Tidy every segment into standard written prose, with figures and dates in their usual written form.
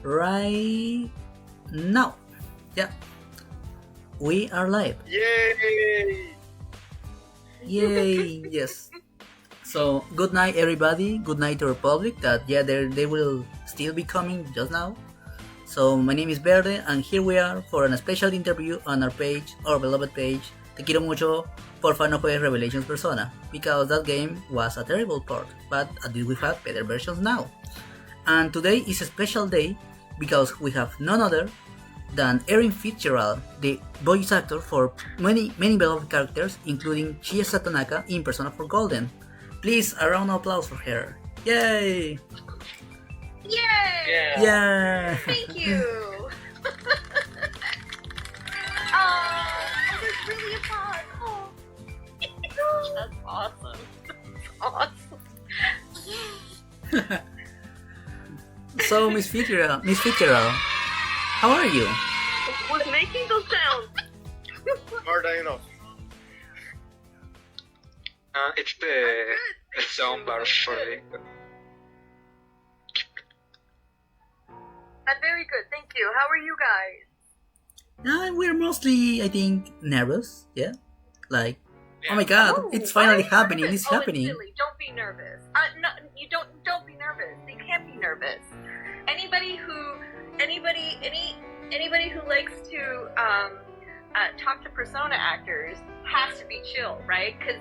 right now. Yeah, we are live. Yay! Yay! Yes. So good night, everybody. Good night to Republic. That they will still be coming just now. So my name is Verde, and here we are for a special interview on our page, our beloved page. Te quiero mucho. Porfa no juegues Revelations Persona, because that game was a terrible port, but at least we have better versions now. And today is a special day because we have none other than Erin Fitzgerald, the voice actor for many beloved characters, including Chiesa Tanaka in Persona 4 Golden. Please, a round of applause for her. Yay! Yay! Yeah! Thank you! Oh, there's really a pause. Oh. That's awesome. That's awesome. So, Miss Fitzgerald, how are you? Was making those sounds. Hard enough. It's the sound bar for the. I'm very good, thank you. How are you guys? We're mostly, I think, nervous. Yeah, like, oh my God, Oh, it's finally why happening. nervous? It's Oh, happening. It's silly. Don't be nervous. No, you don't be nervous. You can't be nervous. Anybody who likes to talk to Persona actors has to be chill, right? Because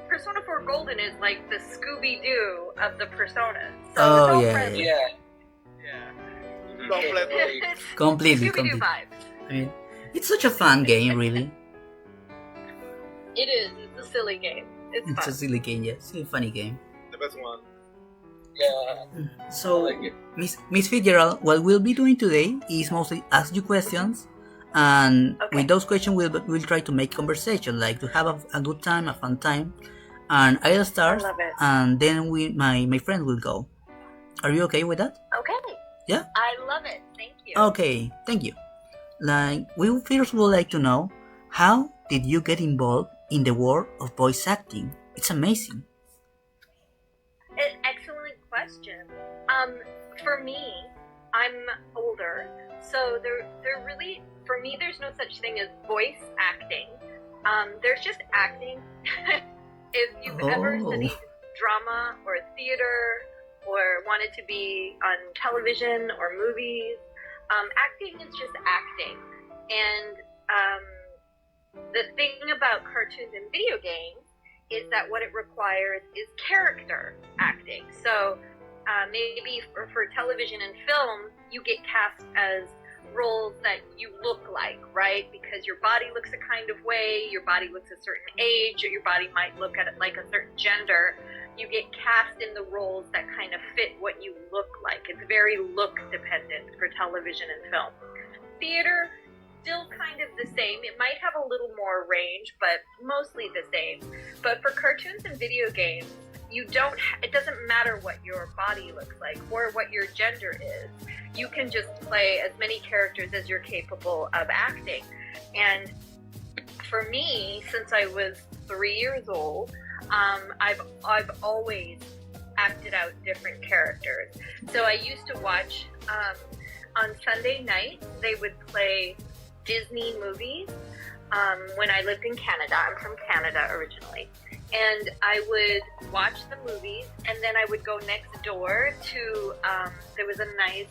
Persona 4 Golden is like the Scooby-Doo of the Personas. So Oh, it's all yeah, friendly. Yeah. Completely. It's Completely. Scooby-Doo vibes. I mean, it's such a fun game, really. It is. It's a silly game. It's It's fun. a silly game, yeah, silly funny game. The best one. Yeah. So, I like it. Miss Fitzgerald, what we'll be doing today is mostly ask you questions, and Okay. with those questions, we'll try to make conversation, like to have a good time, a fun time. And I'll start, I love it. and then my friend will go. Are you okay with that? Okay. Yeah? I love it. Thank you. Okay, thank you. Like, we first would like to know, how did you get involved in the world of voice acting? It's amazing. An excellent question. For me, I'm older, so there really, for me, there's no such thing as voice acting. There's just acting. If you've ever Oh. studied drama or theater or wanted to be on television or movies, acting is just acting. And the thing about cartoons and video games is that what it requires is character acting. So maybe for television and film, you get cast as roles that you look like, right? Because your body looks a kind of way, your body looks a certain age, or your body might look at it like a certain gender. You get cast in the roles that kind of fit what you look like. It's very look dependent for television and film. Theater, still kind of the same. It might have a little more range, but mostly the same. But for cartoons and video games, it doesn't matter what your body looks like or what your gender is. You can just play as many characters as you're capable of acting. And for me, since I was 3 years old, I've always acted out different characters. So I used to watch, on Sunday night, they would play Disney movies when I lived in Canada. I'm from Canada originally. And I would watch the movies, and then I would go next door to, there was a nice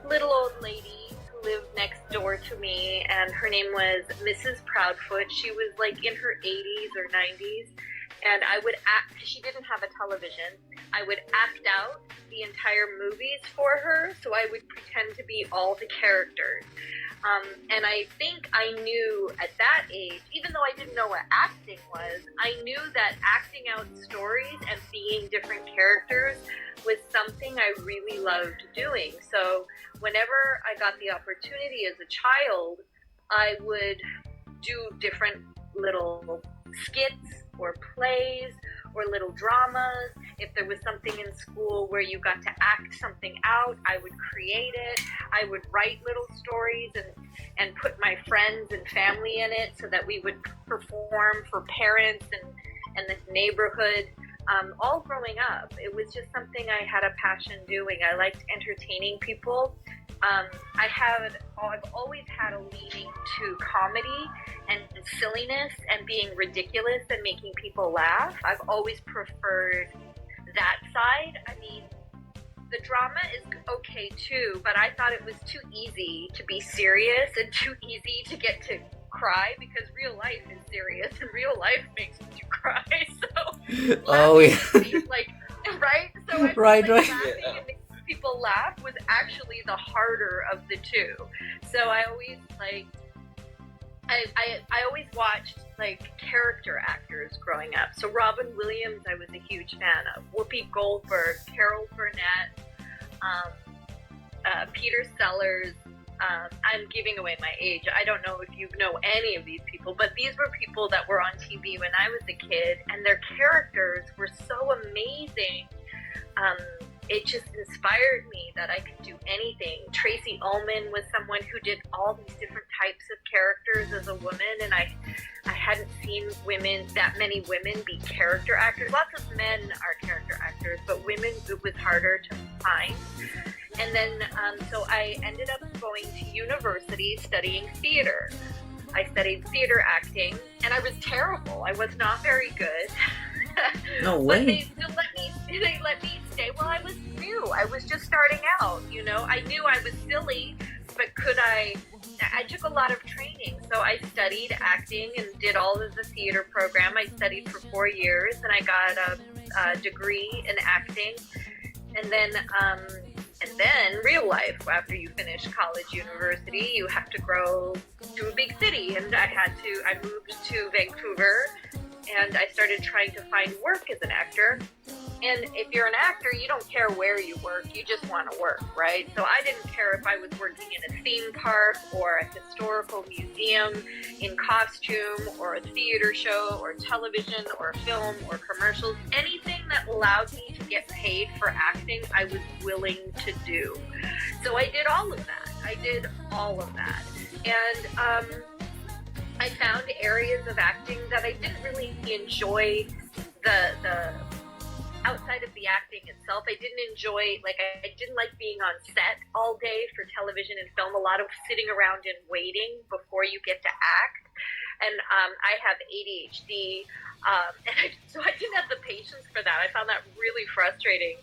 little old lady who lived next door to me, and her name was Mrs. Proudfoot. She was like in her 80s or 90s, and I would act, she didn't have a television, I would act out the entire movies for her, so I would pretend to be all the characters. And I think I knew at that age, even though I didn't know what acting was, I knew that acting out stories and being different characters was something I really loved doing. So whenever I got the opportunity as a child, I would do different little skits or plays or little dramas. If there was something in school where you got to act something out, I would create it. I would write little stories and put my friends and family in it so that we would perform for parents and the neighborhood. all growing up. It was just something I had a passion doing. I liked entertaining people. I've always had a leaning to comedy and silliness and being ridiculous and making people laugh. I've always preferred that side. I mean, the drama is okay too, but I thought it was too easy to be serious and too easy to get to cry, because real life is serious and real life makes you cry. So Oh yeah. like, right? So I feel Right. laughing and making people laugh was actually the harder of the two. So I always I always watched like character actors growing up. So Robin Williams, I was a huge fan of. Whoopi Goldberg, Carol Burnett, Peter Sellers. I'm giving away my age. I don't know if you know any of these people, but these were people that were on TV when I was a kid, and their characters were so amazing. It just inspired me that I could do anything. Tracy Ullman was someone who did all these different types of characters as a woman, and I hadn't seen that many women be character actors. Lots of men are character actors, but women, it was harder to find. And then, so I ended up going to university studying theater. I studied theater acting, and I was terrible. I was not very good. No But way. they still let me stay. Well, I was new. I was just starting out, you know. I knew I was silly, but I took a lot of training. So I studied acting and did all of the theater program. I studied for 4 years, and I got a degree in acting. And then real life, after you finish college, university, you have to grow to a big city. And I moved to Vancouver, and I started trying to find work as an actor. And if you're an actor, you don't care where you work, you just want to work, right? So I didn't care if I was working in a theme park or a historical museum in costume or a theater show or television or film or commercials. Anything that allowed me to get paid for acting, I was willing to do. So I did all of that. And I found areas of acting that I didn't really enjoy the outside of the acting itself. I didn't enjoy, I didn't like being on set all day for television and film, a lot of sitting around and waiting before you get to act. And I have ADHD, so I didn't have the patience for that. I found that really frustrating.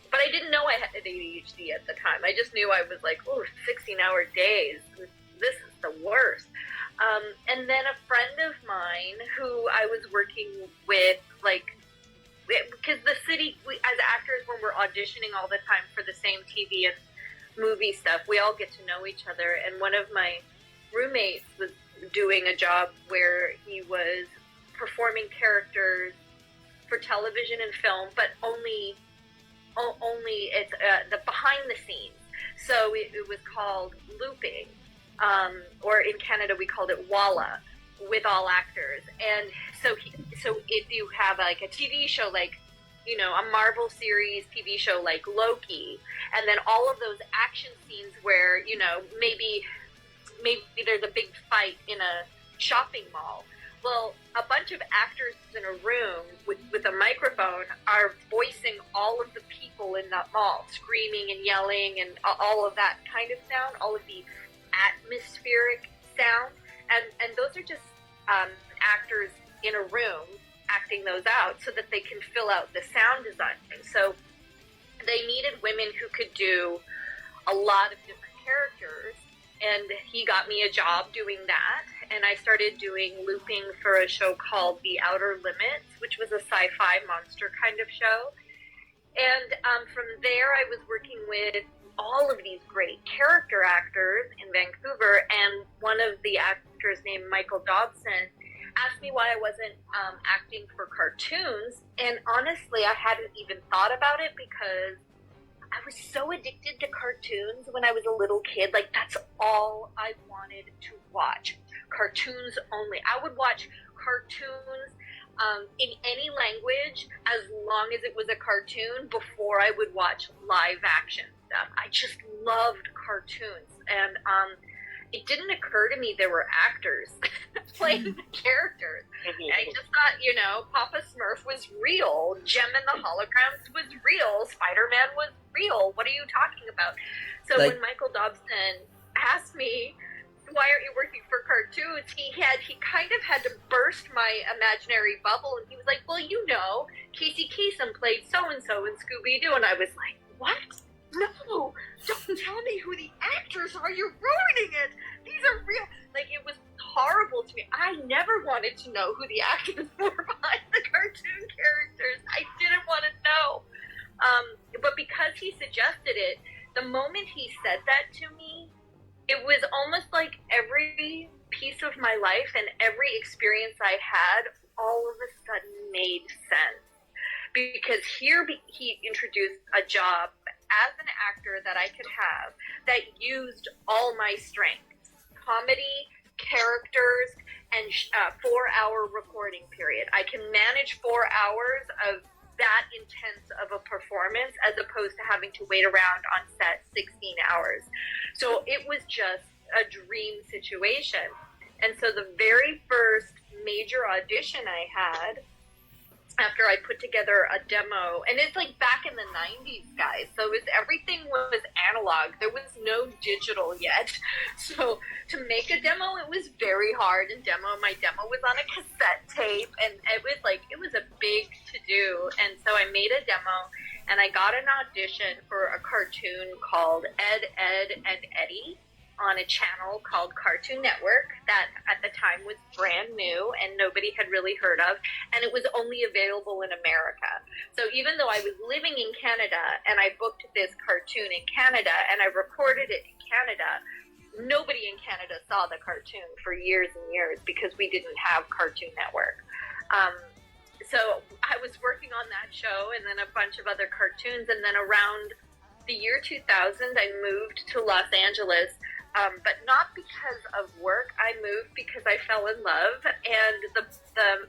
But I didn't know I had ADHD at the time. I just knew I was like, 16-hour days. This is the worst. And then a friend of mine who I was working with, because the city, as actors, when we're auditioning all the time for the same TV and movie stuff, we all get to know each other. And one of my roommates was doing a job where he was performing characters for television and film, but only it's the behind the scenes. So it was called looping, or in Canada we called it walla, with all actors. And so if you have like a TV show, a Marvel series TV show like Loki, and then all of those action scenes where, maybe there's a big fight in a shopping mall. Well, a bunch of actors in a room with a microphone are voicing all of the people in that mall, screaming and yelling and all of that kind of sound, all of the atmospheric sound. And those are just actors in a room acting those out so that they can fill out the sound design. So they needed women who could do a lot of different characters, and he got me a job doing that. And I started doing looping for a show called The Outer Limits, which was a sci-fi monster kind of show. And from there, I was working with all of these great character actors in Vancouver, and one of the actors named Michael Dobson asked me why I wasn't acting for cartoons. And honestly, I hadn't even thought about it because I was so addicted to cartoons when I was a little kid. That's all I wanted to watch. Cartoons only. I would watch cartoons in any language as long as it was a cartoon before I would watch live action stuff. I just loved cartoons. And it didn't occur to me there were actors playing the characters. I just thought, you know, Papa Smurf was real, Gem and the Holograms was real, Spider-Man was real. What are you talking about? So Like- when Michael Dobson asked me, why aren't you working for cartoons? He kind of had to burst my imaginary bubble, and he was like, well, you know, Casey Kasem played so-and-so in Scooby-Doo, and I was like, what? No, don't tell me who the actors are. You're ruining it. These are real. Like, it was horrible to me. I never wanted to know who the actors were behind the cartoon characters. I didn't want to know. But because he suggested it, the moment he said that to me, it was almost like every piece of my life and every experience I had all of a sudden made sense. Because here he introduced a job as an actor that I could have that used all my strengths: comedy, characters, and 4-hour recording period. I can manage 4 hours of that intense of a performance as opposed to having to wait around on set 16 hours. So it was just a dream situation. And so the very first major audition I had, after I put together a demo, and it's like back in the 90s, guys, so everything was analog. There was no digital yet. So to make a demo, it was very hard. And my demo was on a cassette tape, and it was a big to-do. And so I made a demo, and I got an audition for a cartoon called Ed, Edd, and Eddy on a channel called Cartoon Network that at the time was brand new and nobody had really heard of, and it was only available in America. So even though I was living in Canada and I booked this cartoon in Canada and I recorded it in Canada, nobody in Canada saw the cartoon for years and years because we didn't have Cartoon Network. So I was working on that show and then a bunch of other cartoons, and then around the year 2000 I moved to Los Angeles. But not because of work. I moved because I fell in love, and the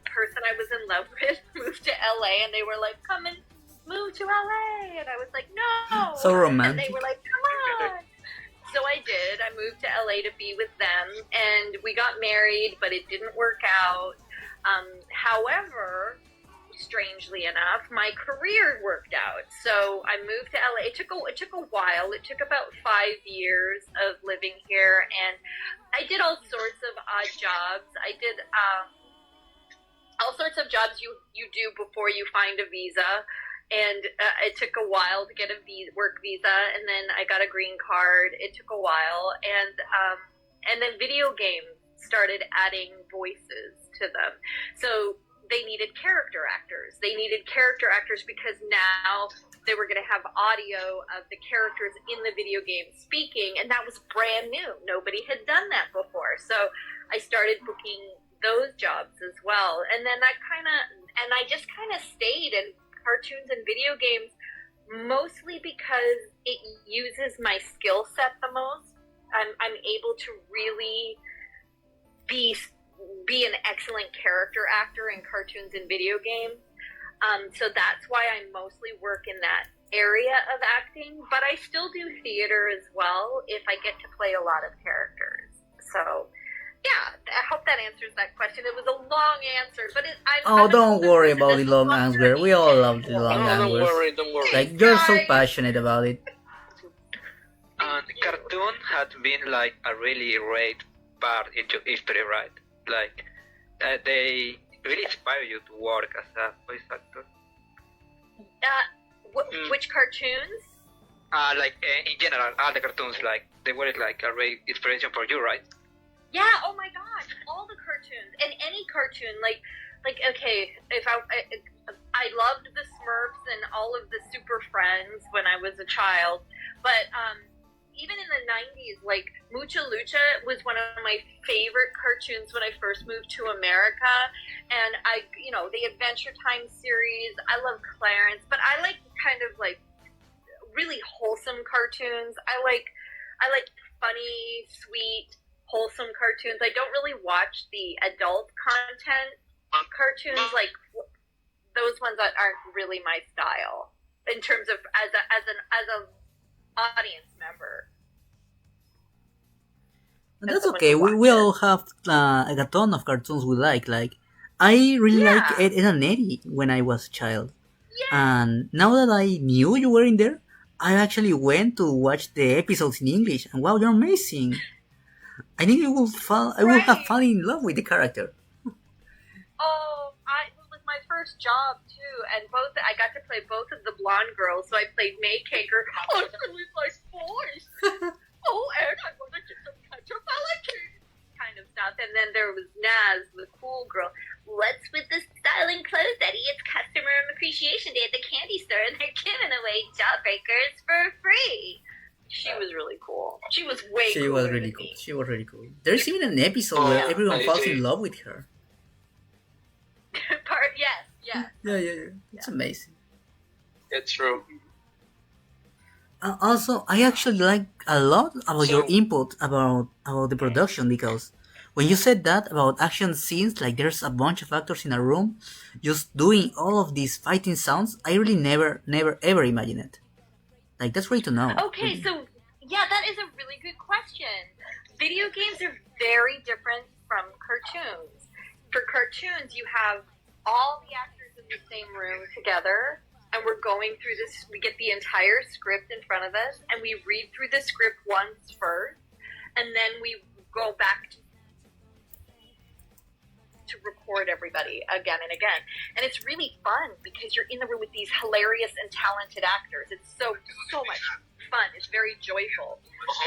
person I was in love with moved to LA, and they were like, come and move to LA. And I was like, no. So romantic. And they were like, come on. So I did. I moved to LA to be with them, and we got married, but it didn't work out. However, strangely enough, my career worked out. So I moved to LA. It took a while. It took about 5 years of living here, and I did all sorts of odd jobs. I did all sorts of jobs you do before you find a visa, and it took a while to get a work visa, and then I got a green card. It took a while, and then video games started adding voices to them. So they needed character actors. They needed character actors because now they were going to have audio of the characters in the video game speaking, and that was brand new. Nobody had done that before. So I started booking those jobs as well. And then I just kind of stayed in cartoons and video games mostly because it uses my skill set the most. I'm able to really be an excellent character actor in cartoons and video games. So that's why I mostly work in that area of acting, but I still do theater as well if I get to play a lot of characters. So yeah, I hope that answers that question. It was a long answer, but don't worry about the long answer. We all love the long No, answers. don't worry. Like, you're so passionate about it. And cartoon had been like a really great part in your history, right? Like, they really inspire you to work as a voice actor. Which cartoons? In general, all the cartoons, like, they were like a great inspiration for you, right? Yeah, oh my gosh, all the cartoons, and any cartoon, like okay, if I loved the Smurfs and all of the Super Friends when I was a child, but even in the 90s, like, Mucha Lucha was one of my favorite cartoons when I first moved to America. And the Adventure Time series, I love Clarence, but I like kind of like really wholesome cartoons. I like funny, sweet, wholesome cartoons. I don't really watch the adult content cartoons, like those ones that aren't really my style in terms of as an audience member. And as that's someone okay. who We watched all it. have a ton of cartoons we like. Like, I really like Yeah. Ed, Ed and Eddie when I was a child. Yeah. And now that I knew you were in there, I actually went to watch the episodes in English. And wow, you're amazing. I think I will have Right. fallen in love with the character. Oh, it was my first job too, and I got to play both of the blonde girls. So I played May Caker. Oh, it's really nice voice. Oh, and I want to get some petrifality kind of stuff. And then there was Naz, the cool girl. What's with the styling clothes, Eddie? It's customer appreciation day at the candy store, and they're giving away jawbreakers for free. She was really cool. She was way She cooler was really than cool. me. She was really cool. There's even an episode Oh, where yeah. everyone I falls see. in love with her. Yes. Yeah. It's amazing. It's true. Also, I actually like a lot about your So- input about the production because when you said that about action scenes, like there's a bunch of actors in a room just doing all of these fighting sounds, I really never ever imagined it. Like that's great to know. Okay, so yeah, that is a really good question. Video games are very different from cartoons. For cartoons, you have all the actors in the same room together, and we're going through this. We get the entire script in front of us, and we read through the script once first, and then we go back to record everybody again and again. And it's really fun because you're in the room with these hilarious and talented actors. It's so much fun. It's very joyful.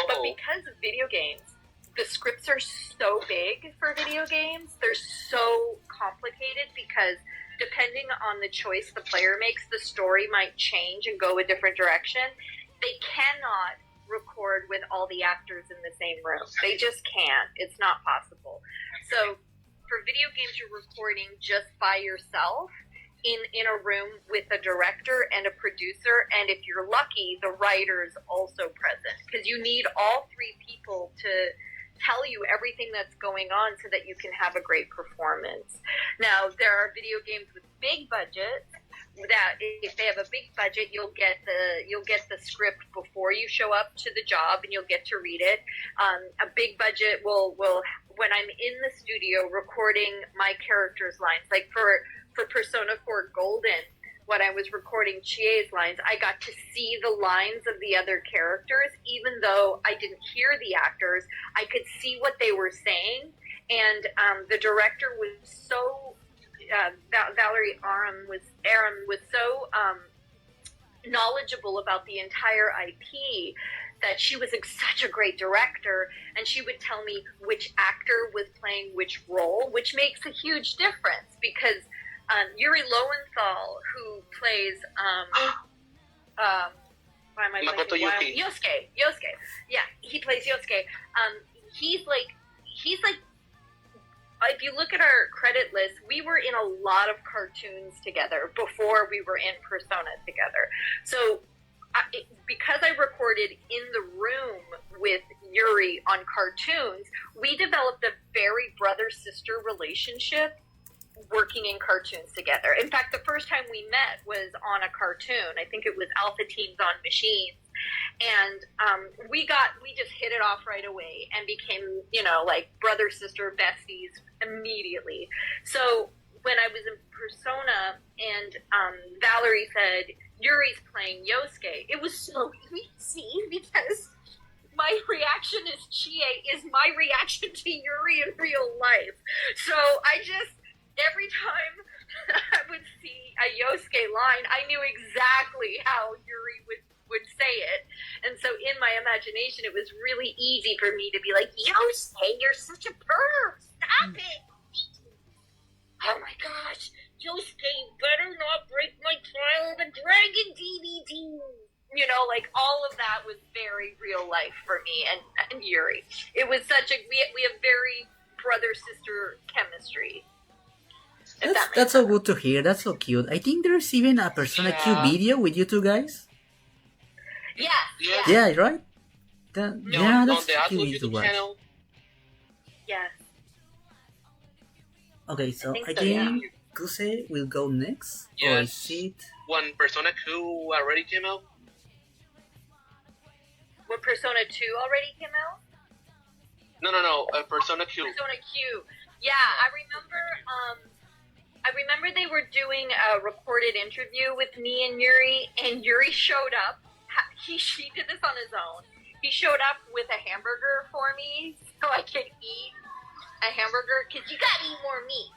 But because of video games, the scripts are so big for video games. They're so complicated because depending on the choice the player makes, the story might change and go a different direction. They cannot record with all the actors in the same room. They just can't. It's not possible. So for video games, you're recording just by yourself in a room with a director and a producer, and if you're lucky, the writer is also present because you need all three people to tell you everything that's going on so that you can have a great performance. Now, there are video games with big budgets that if they have a big budget, you'll get the script before you show up to the job and you'll get to read it. A big budget will when I'm in the studio recording my characters' lines, like for Persona 4 Golden, when I was recording Chie's lines, I got to see the lines of the other characters, even though I didn't hear the actors. I could see what they were saying, and the director was so Erin was so knowledgeable about the entire IP that she was such a great director, and she would tell me which actor was playing which role, which makes a huge difference because Yuri Lowenthal, who plays why am I Makoto blanking? Yuki. Yosuke. Yeah, he plays Yosuke. He's like if you look at our credit list, we were in a lot of cartoons together before we were in Persona together. So because I recorded in the room with Yuri on cartoons, we developed a very brother-sister relationship working in cartoons together. In fact, the first time we met was on a cartoon. I think it was Alpha Teens on Machines. And we just hit it off right away and became, like brother, sister, besties immediately. So when I was in Persona and Valerie said, Yuri's playing Yosuke, it was so easy because my reaction as Chie is my reaction to Yuri in real life. So every time I would see a Yosuke line, I knew exactly how Yuri would say it. And so in my imagination, it was really easy for me to be like, Yosuke, you're such a perv. Stop it. Oh my gosh. Yosuke, you better not break my Trial of the Dragon DVD. Like all of that was very real life for me and Yuri. It was we have very brother-sister chemistry. That's so good to hear. That's so cute. I think there's even a Persona Q video with you two guys. Yeah. Yeah, right? On That's the Atlas cute to YouTube watch. channel. Yes. Okay, so I think so, yeah. think Kuse will go next. Or Yes. is it? When Persona 2 already came out. When Persona 2 already came out? No. Persona Q. Persona Q. Yeah, I remember they were doing a recorded interview with me and Yuri showed up. He did this on his own. He showed up with a hamburger for me so I could eat a hamburger, because you gotta eat more meat.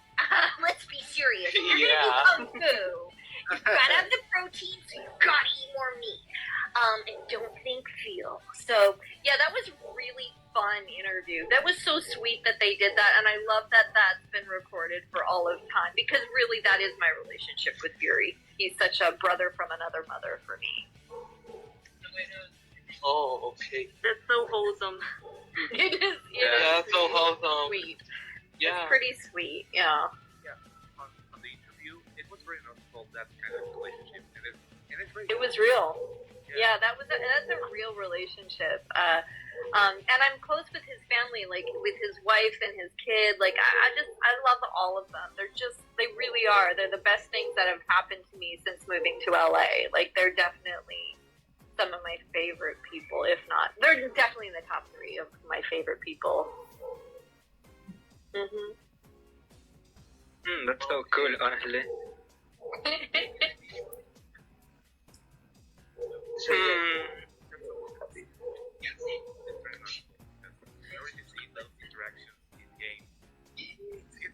Let's be serious. You're gonna do kung fu. You gotta have the protein, so you gotta eat more meat. And don't think, feel. So, yeah, that was really fun interview. That was so sweet that they did that, and I love that that's been recorded for all of time, because really that is my relationship with Yuri. He's such a brother from another mother for me. Oh, okay. That's so wholesome. It is. That's so wholesome. Sweet. Yeah. It's pretty sweet. Yeah. Yeah. On the interview, it was very noticeable, that kind of relationship, and it's very. It was real. Yeah, that's a real relationship. And I'm close with his family, like with his wife and his kid. Like I love all of them. They really are. They're the best things that have happened to me since moving to LA. Like, they're definitely some of my favorite people, if not, they're definitely in the top 3 of my favorite people. That's so cool, honestly.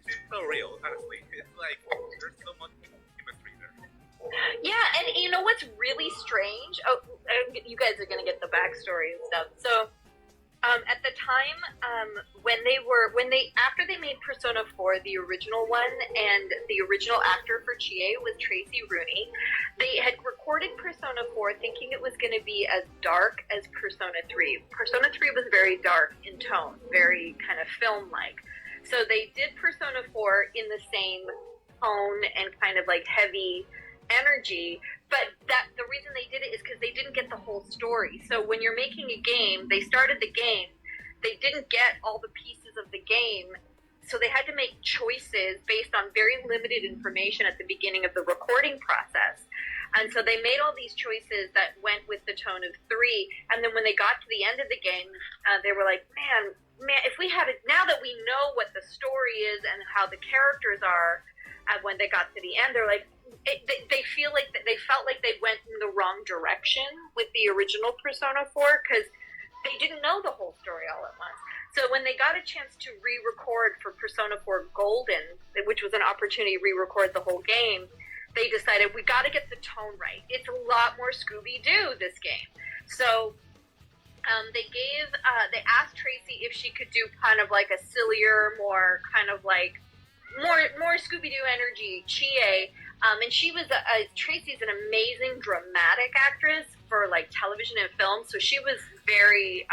It's so real, honestly. It's like there's so much chemistry there. Yeah, and you know what's really strange? Oh, you guys are gonna get the backstory and stuff. So, at the time, after they made Persona 4, the original one, and the original actor for Chie was Tracy Rooney, they had recorded Persona 4 thinking it was going to be as dark as Persona 3. Persona 3 was very dark in tone, very kind of film-like. So they did Persona 4 in the same tone and kind of like heavy energy, but the reason they did it is because they didn't get the whole story. So when you're making a game, they started the game, they didn't get all the pieces of the game, so they had to make choices based on very limited information at the beginning of the recording process. And so they made all these choices that went with the tone of 3, and then when they got to the end of the game, they were like, man, if we had it, now that we know what the story is and how the characters are, when they got to the end, they're like, they felt like they went in the wrong direction with the original Persona 4, because they didn't know the whole story all at once. So when they got a chance to re-record for Persona 4 Golden, which was an opportunity to re-record the whole game, they decided, we got to get the tone right. It's a lot more Scooby-Doo, this game. So they asked Tracy if she could do kind of like a sillier, more kind of like more Scooby-Doo energy, Chie. And she was Tracy's an amazing dramatic actress for like television and film. So she was very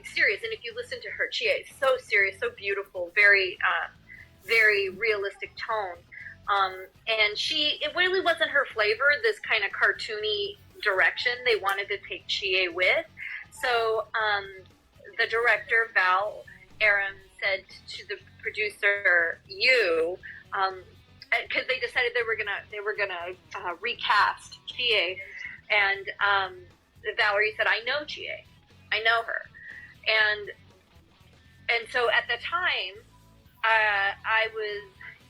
serious. And if you listen to her, Chie is so serious, so beautiful, very realistic tone. And it really wasn't her flavor, this kind of cartoony direction they wanted to take Chie with. So the director, Erin, said to the producer, because they decided they were gonna recast Chie, and Valerie said, I know Chie, I know her, and so at the time, I was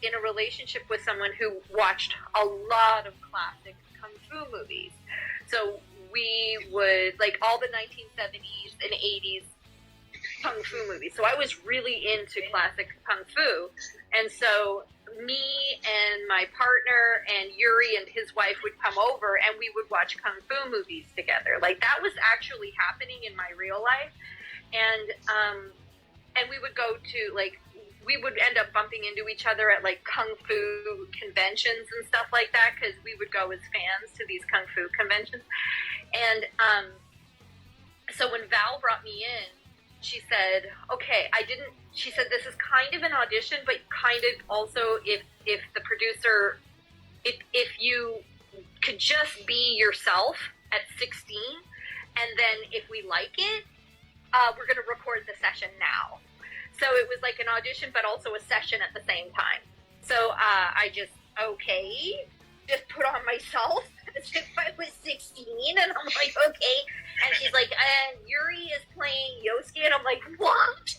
in a relationship with someone who watched a lot of classic kung fu movies. So we would, like, all the 1970s and 80s kung fu movies. So I was really into classic kung fu. And so me and my partner and Yuri and his wife would come over and we would watch kung fu movies together. Like, that was actually happening in my real life. And we would go to, like, we would end up bumping into each other at like kung fu conventions and stuff like that, because we would go as fans to these kung fu conventions. And so when Val brought me in, she said, okay, she said, this is kind of an audition, but kind of also if the producer, if you could just be yourself at 16, and then if we like it, we're going to record the session now. So it was like an audition, but also a session at the same time. So I just put on myself as if I was 16, and I'm like, okay. And she's like, and Yuri is playing Yosuke, and I'm like, what?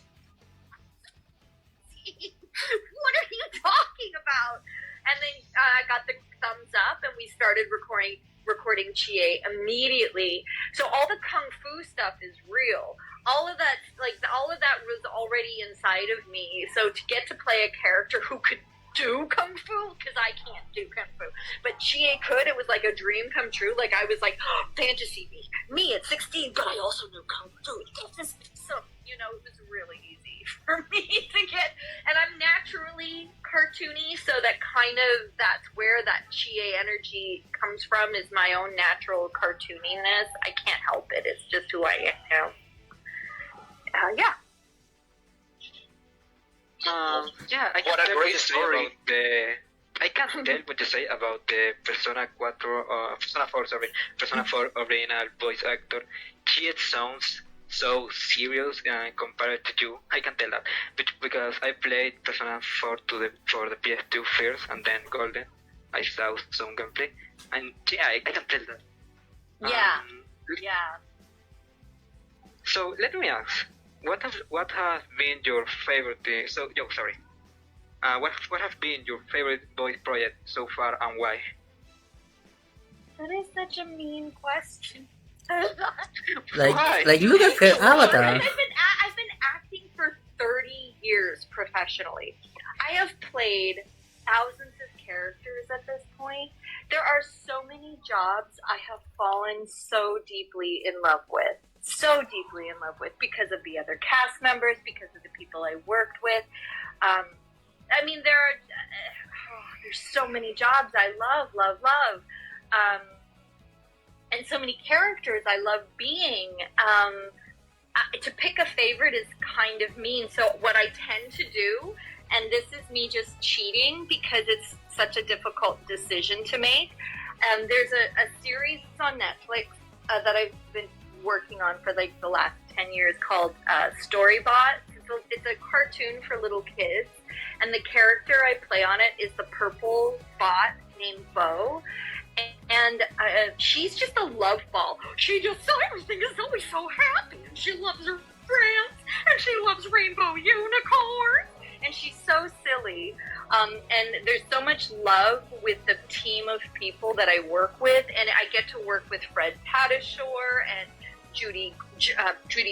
supporting Chie immediately. So all the kung fu stuff is real. All of that was already inside of me. So to get to play a character who could do kung fu, because I can't do kung fu, but Chie could, it was like a dream come true. Like I was like, oh, fantasy me at 16, but I also knew kung fu. So, you know, it was really easy for me to get, and I'm naturally cartoony, so that's where that Chie energy comes from, is my own natural cartooniness. I can't help it. It's just who I am. Yeah. I What a can great story. I can't tell what to say about the Persona 4 original voice actor. He sounds so serious compared to you. I can tell that because I played Persona 4 for the PS2 first and then Golden. I saw some gameplay, and I can tell that. Yeah. Yeah. So let me ask, what has been your favorite? What has been your favorite voice project so far, and why? That is such a mean question. Like look at her avatar. I've been acting for 30 years professionally. I have played thousands of characters at this point. There are so many jobs I have fallen so deeply in love with. Because of the other cast members, because of the people I worked with. I mean, there's so many jobs I love. And so many characters I love being. To pick a favorite is kind of mean. So what I tend to do, and this is me just cheating because it's such a difficult decision to make. There's a series on Netflix that I've been working on for like the last 10 years called Storybot. It's a cartoon for little kids, and the character I play on it is the purple bot named Bo, and she's just a love ball. Everything is always so happy, and she loves her friends, and she loves rainbow unicorns, and she's so silly. And there's so much love with the team of people that I work with, and I get to work with Fred Patashore and Judy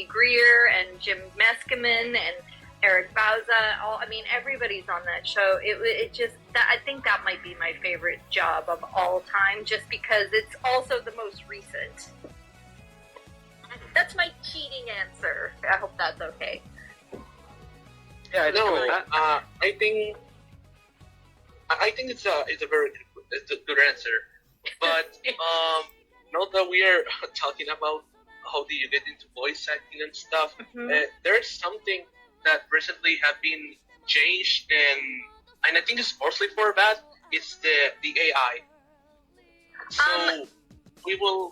Greer and Jim Meskimen and Eric Bauza. Everybody's on that show. I think that might be my favorite job of all time, just because it's also the most recent. That's my cheating answer. I hope that's okay. Yeah, I think it's a very good answer. But now that we are talking about how do you get into voice acting and stuff, there's something that recently have been changed, and I think it's mostly for bad. It's the AI. So we will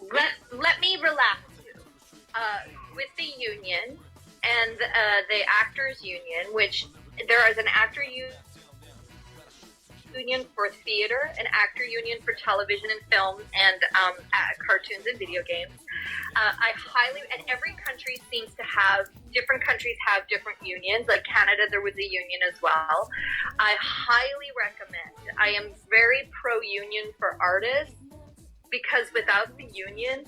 let me relax you. With the union and the actors union, which there is an actor union for theater, an actor union for television and film, and cartoons and video games. And every country seems to have, different countries have different unions. Like Canada, there was a union as well. I highly recommend. I am very pro-union for artists, because without the union,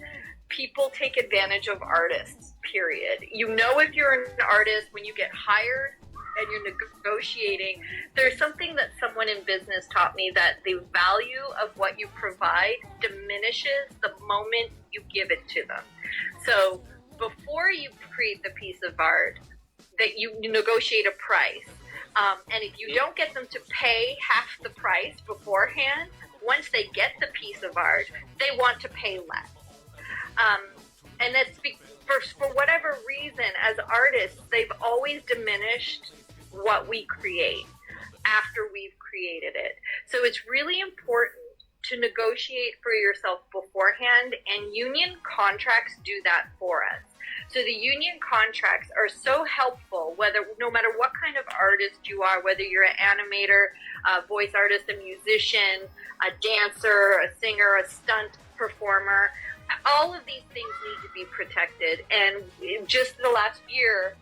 people take advantage of artists, period. You know if you're an artist when you get hired and you're negotiating. There's something that someone in business taught me, that the value of what you provide diminishes the moment you give it to them. So before you create the piece of art, that you negotiate a price. And if you don't get them to pay half the price beforehand, once they get the piece of art, they want to pay less. And that's for whatever reason, as artists, they've always diminished what we create after we've created it. So it's really important to negotiate for yourself beforehand, and union contracts do that for us. So the union contracts are so helpful, no matter what kind of artist you are, whether you're an animator, a voice artist, a musician, a dancer, a singer, a stunt performer. All of these things need to be protected. And just the last year,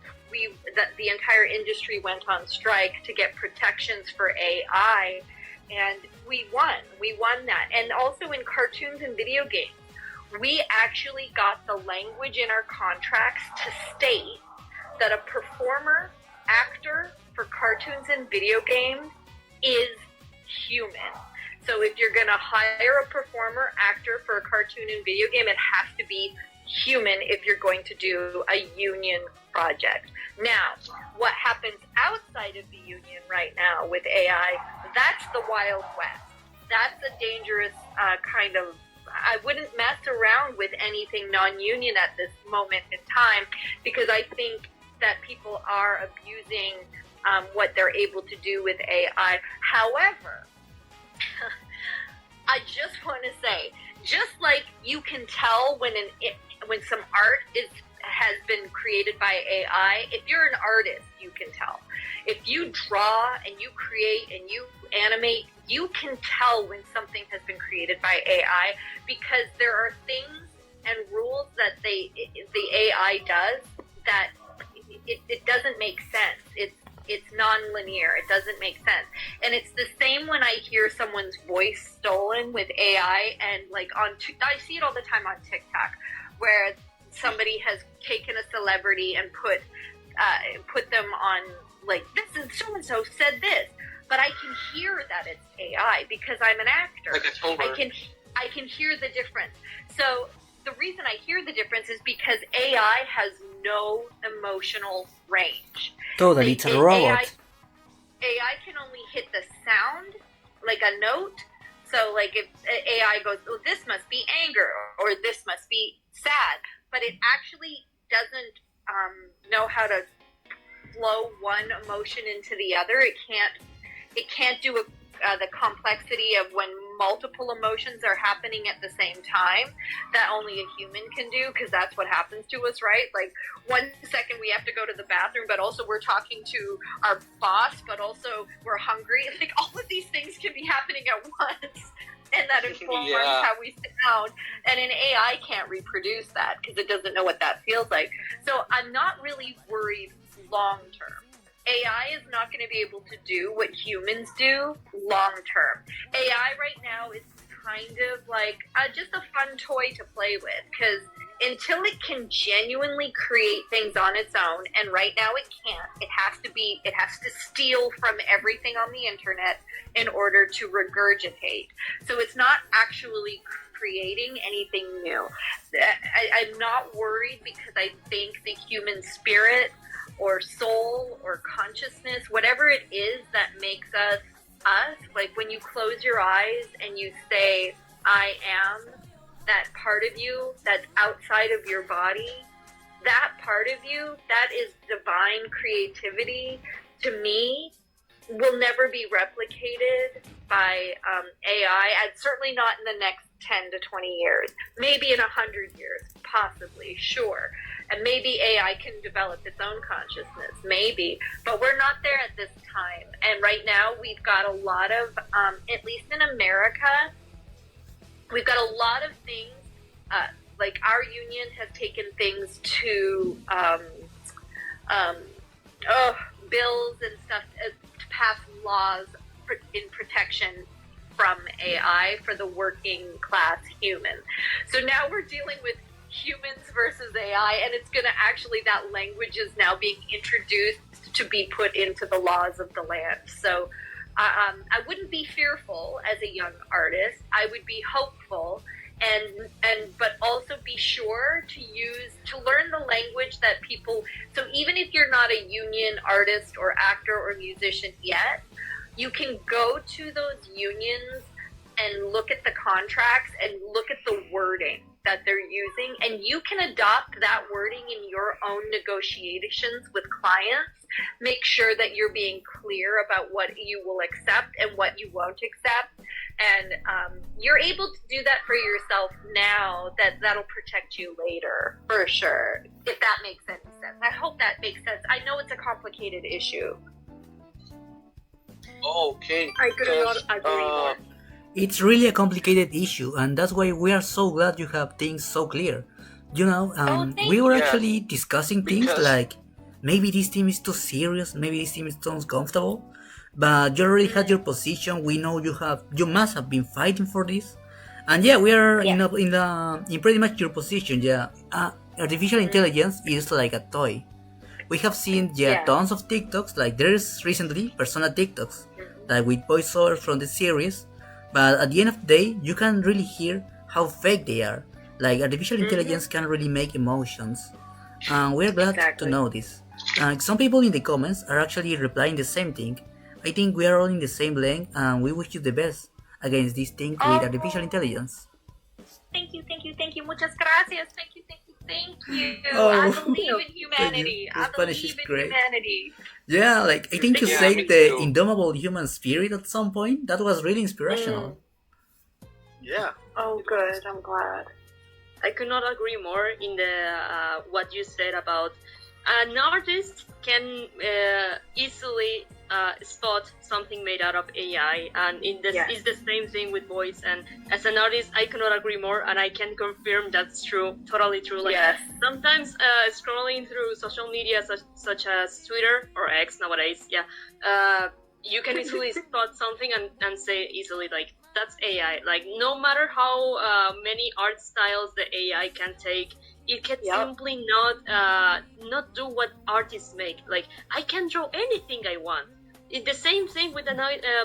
the entire industry went on strike to get protections for AI, and we won. We won that. And also in cartoons and video games, we actually got the language in our contracts to state that a performer, actor for cartoons and video games is human. So if you're going to hire a performer, actor for a cartoon and video game, it has to be human if you're going to do a union project. Now, what happens outside of the union right now with AI, that's the Wild West. That's a dangerous kind of, I wouldn't mess around with anything non-union at this moment in time, because I think that people are abusing what they're able to do with AI. However, I just want to say, just like you can tell when some art has been created by AI, if you're an artist, you can tell. If you draw and you create and you animate, you can tell when something has been created by AI, because there are things and rules that the AI does that it doesn't make sense. It's non-linear. It doesn't make sense. And it's the same when I hear someone's voice stolen with AI, and like I see it all the time on TikTok, where somebody has taken a celebrity and put them on, like, this is so-and-so said this, but I can hear that it's AI because I'm an actor. Like I can hear the difference. So the reason I hear the difference is because AI has no emotional range. Totally, it's a robot. AI can only hit the sound, like a note. So, like, if AI goes, oh, this must be anger, or this must be sad, but it actually doesn't know how to flow one emotion into the other. It can't do the complexity of when multiple emotions are happening at the same time that only a human can do, because that's what happens to us, right? Like, 1 second we have to go to the bathroom, but also we're talking to our boss, but also we're hungry. Like, all of these things can be happening at once, and that informs how we sound. And an AI can't reproduce that because it doesn't know what that feels like. So I'm not really worried long term. AI is not going to be able to do what humans do long term. AI right now is kind of like just a fun toy to play with, because until it can genuinely create things on its own, and right now it can't, it has to steal from everything on the internet in order to regurgitate. So it's not actually creating anything new. I'm not worried, because I think the human spirit or soul or consciousness, whatever it is that makes us us, like when you close your eyes and you say, I am, that part of you that's outside of your body, that part of you, that is divine creativity, to me, will never be replicated by AI, and certainly not in the next 10 to 20 years. Maybe in 100 years, possibly, sure. And maybe AI can develop its own consciousness, maybe. But we're not there at this time. And right now, we've got a lot of, at least in America, we've got a lot of things, like our union has taken things to bills and stuff to pass laws in protection from AI for the working class human. So now we're dealing with humans versus AI, and it's going to actually, that language is now being introduced to be put into the laws of the land. So I wouldn't be fearful as a young artist. I would be hopeful, but also be sure to learn the language that people, so even if you're not a union artist or actor or musician yet, you can go to those unions and look at the contracts and look at the wording that they're using, and you can adopt that wording in your own negotiations with clients. Make sure that you're being clear about what you will accept and what you won't accept, and you're able to do that for yourself now. That'll protect you later, for sure, if that makes any sense. I hope that makes sense. I know it's a complicated issue. Okay. I could not agree more. It's really a complicated issue, and that's why we are so glad you have things so clear. You know, we were actually discussing things like, maybe this team is too serious, maybe this team is too uncomfortable, but you already had your position. We know you must have been fighting for this, And yeah, we are Yeah. in pretty much your position. Yeah, artificial intelligence is like a toy. We have seen Yeah. tons of TikToks. Like there's recently Persona TikToks, like with voiceovers from the series. But at the end of the day, you can really hear how fake they are. Like artificial intelligence can really make emotions, and we're glad to Exactly. know this. Some people in the comments are actually replying the same thing. I think we are all in the same lane, and we wish you the best against this thing with artificial intelligence. Thank you. Muchas gracias. Thank you. Oh, I believe in thank you. humanity. Your I Spanish believe is in great. humanity. Yeah, like I think you Yeah, said me the too. indomitable human spirit at some point. That was really inspirational. Yeah. Oh, good. I'm glad. I could not agree more in the what you said about an artist can easily spot something made out of AI, and it's the same thing with voice. And as an artist, I cannot agree more, and I can confirm that's true, totally true. Like sometimes scrolling through social media such as Twitter or X nowadays, you can easily spot something and say easily like, that's AI. Like no matter how many art styles the AI can take, it can simply not do what artists make. Like I can draw anything I want. It's the same thing with a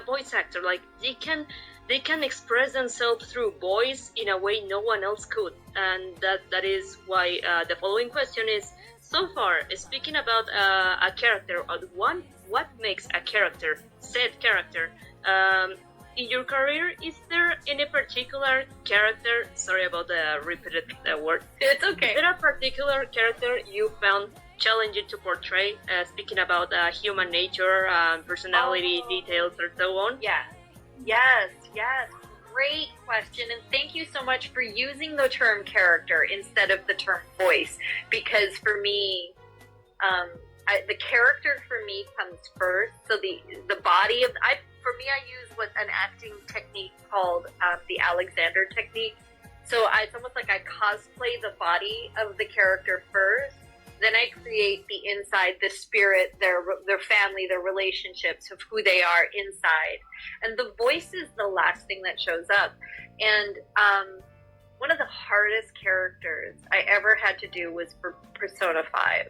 voice actor. Like they can express themselves through voice in a way no one else could. And that is why the following question is: so far, speaking about a character, what makes a character, said character, in your career, is there any particular character, sorry about the repeated word, It's okay. Is there a particular character you found challenging to portray, speaking about human nature, personality, details, or so on? Yes. Great question, and thank you so much for using the term character instead of the term voice, because for me, the character for me comes first. So the body of I use an acting technique called the Alexander technique. So it's almost like I cosplay the body of the character first, then I create the inside, the spirit, their family, their relationships of who they are inside, and the voice is the last thing that shows up. And one of the hardest characters I ever had to do was for Persona 5.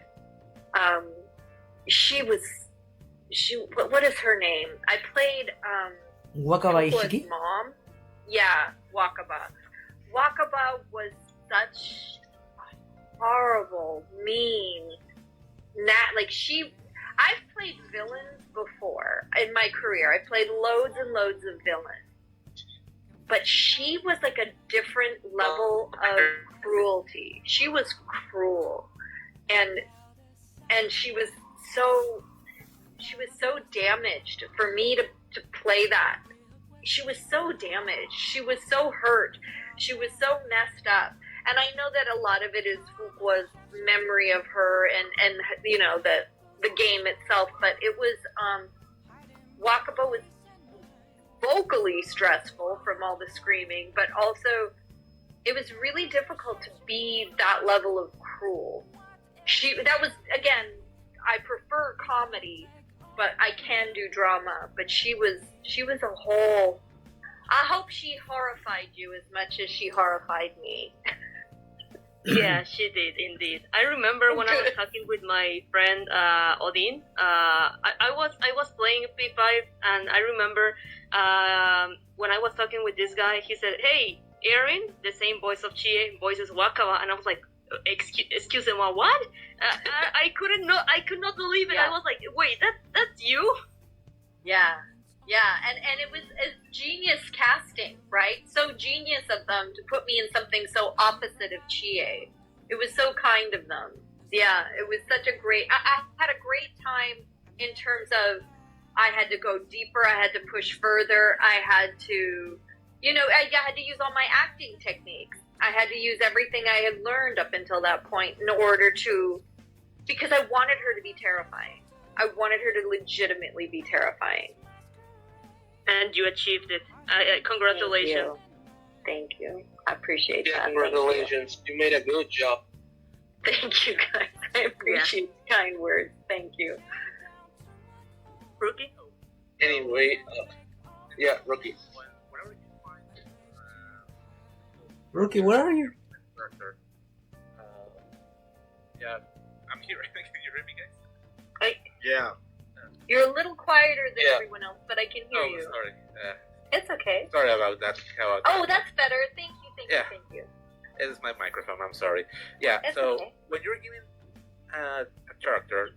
What is her name? I played Wakaba Kuko's Ishiki? mom. Yeah, Wakaba. Wakaba was such a horrible, mean, I've played villains before in my career. I played loads and loads of villains. But she was like a different level of cruelty. She was cruel. And she was so damaged for me to play that. She was so damaged. She was so hurt. She was so messed up. And I know that a lot of it was memory of her and you know, the game itself, but it was Wakaba was vocally stressful from all the screaming, but also it was really difficult to be that level of cruel. Again, I prefer comedy, but I can do drama. But she was a whole. I hope she horrified you as much as she horrified me. Yeah, she did indeed. I remember when I was talking with my friend Odin. I was playing P5, and I remember when I was talking with this guy, he said, "Hey, Erin, the same voice of Chie, voices Wakawa," and I was like, "Excuse me, what?" I could not believe it. Yeah. I was like, "Wait, that's you?" Yeah, and it was a genius casting, right? So genius of them to put me in something so opposite of Chie. It was so kind of them. Yeah, it was such a great. I had a great time in terms of I had to go deeper. I had to push further. I had to, I had to use all my acting techniques. I had to use everything I had learned up until that point in order to, because I wanted her to be terrifying. I wanted her to legitimately be terrifying. And you achieved it. Congratulations. Thank you. I appreciate Yeah, that. congratulations. You made a good job. Thank you, guys. I appreciate the kind words. Thank you. Rookie? Anyway, Rookie. Whenever you find Rookie, where are you? Character. Yeah, I'm here. Can you hear me, guys? Yeah. You're a little quieter than Yeah. everyone else, but I can hear you. Sorry. It's okay. Sorry about that. Oh, that's better. Thank you, Yeah. thank you. It is my microphone. I'm sorry. Yeah. It's so okay. when you're given a character,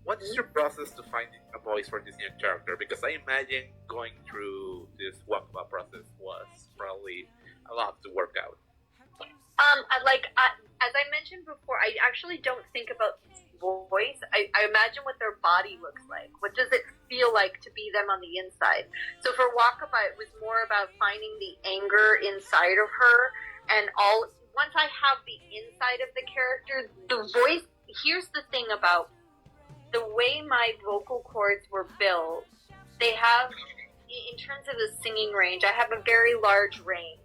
what is your process to find a voice for this new character? Because I imagine going through this walkabout process was probably a lot to work out. As I mentioned before, I actually don't think about voice. I imagine what their body looks like. What does it feel like to be them on the inside? So for Walkabout, it was more about finding the anger inside of her, and once I have the inside of the character, the voice. Here's the thing about the way my vocal cords were built. They have, in terms of the singing range, I have a very large range.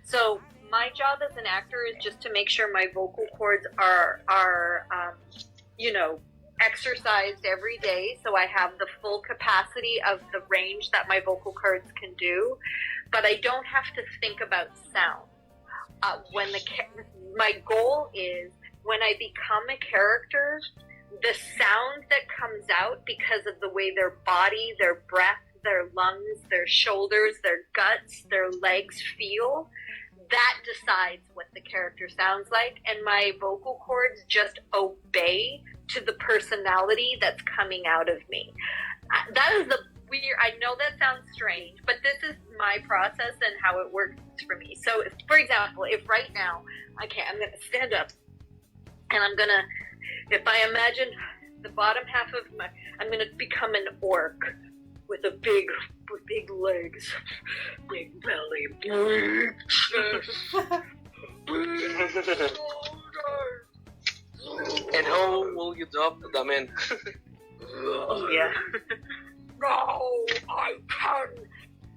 So my job as an actor is just to make sure my vocal cords are exercised every day, so I have the full capacity of the range that my vocal cords can do. But I don't have to think about sound. My goal is when I become a character, the sound that comes out because of the way their body, their breath, their lungs, their shoulders, their guts, their legs feel, that decides what the character sounds like, and my vocal cords just obey to the personality that's coming out of me. That is the weird, I know that sounds strange, but this is my process and how it works for me. So, for example, if right now, I'm going to stand up, and if I imagine the bottom half of I'm going to become an orc with big legs, big belly, big chest, big shoulders. And how will you dub them in? Yeah. Now I can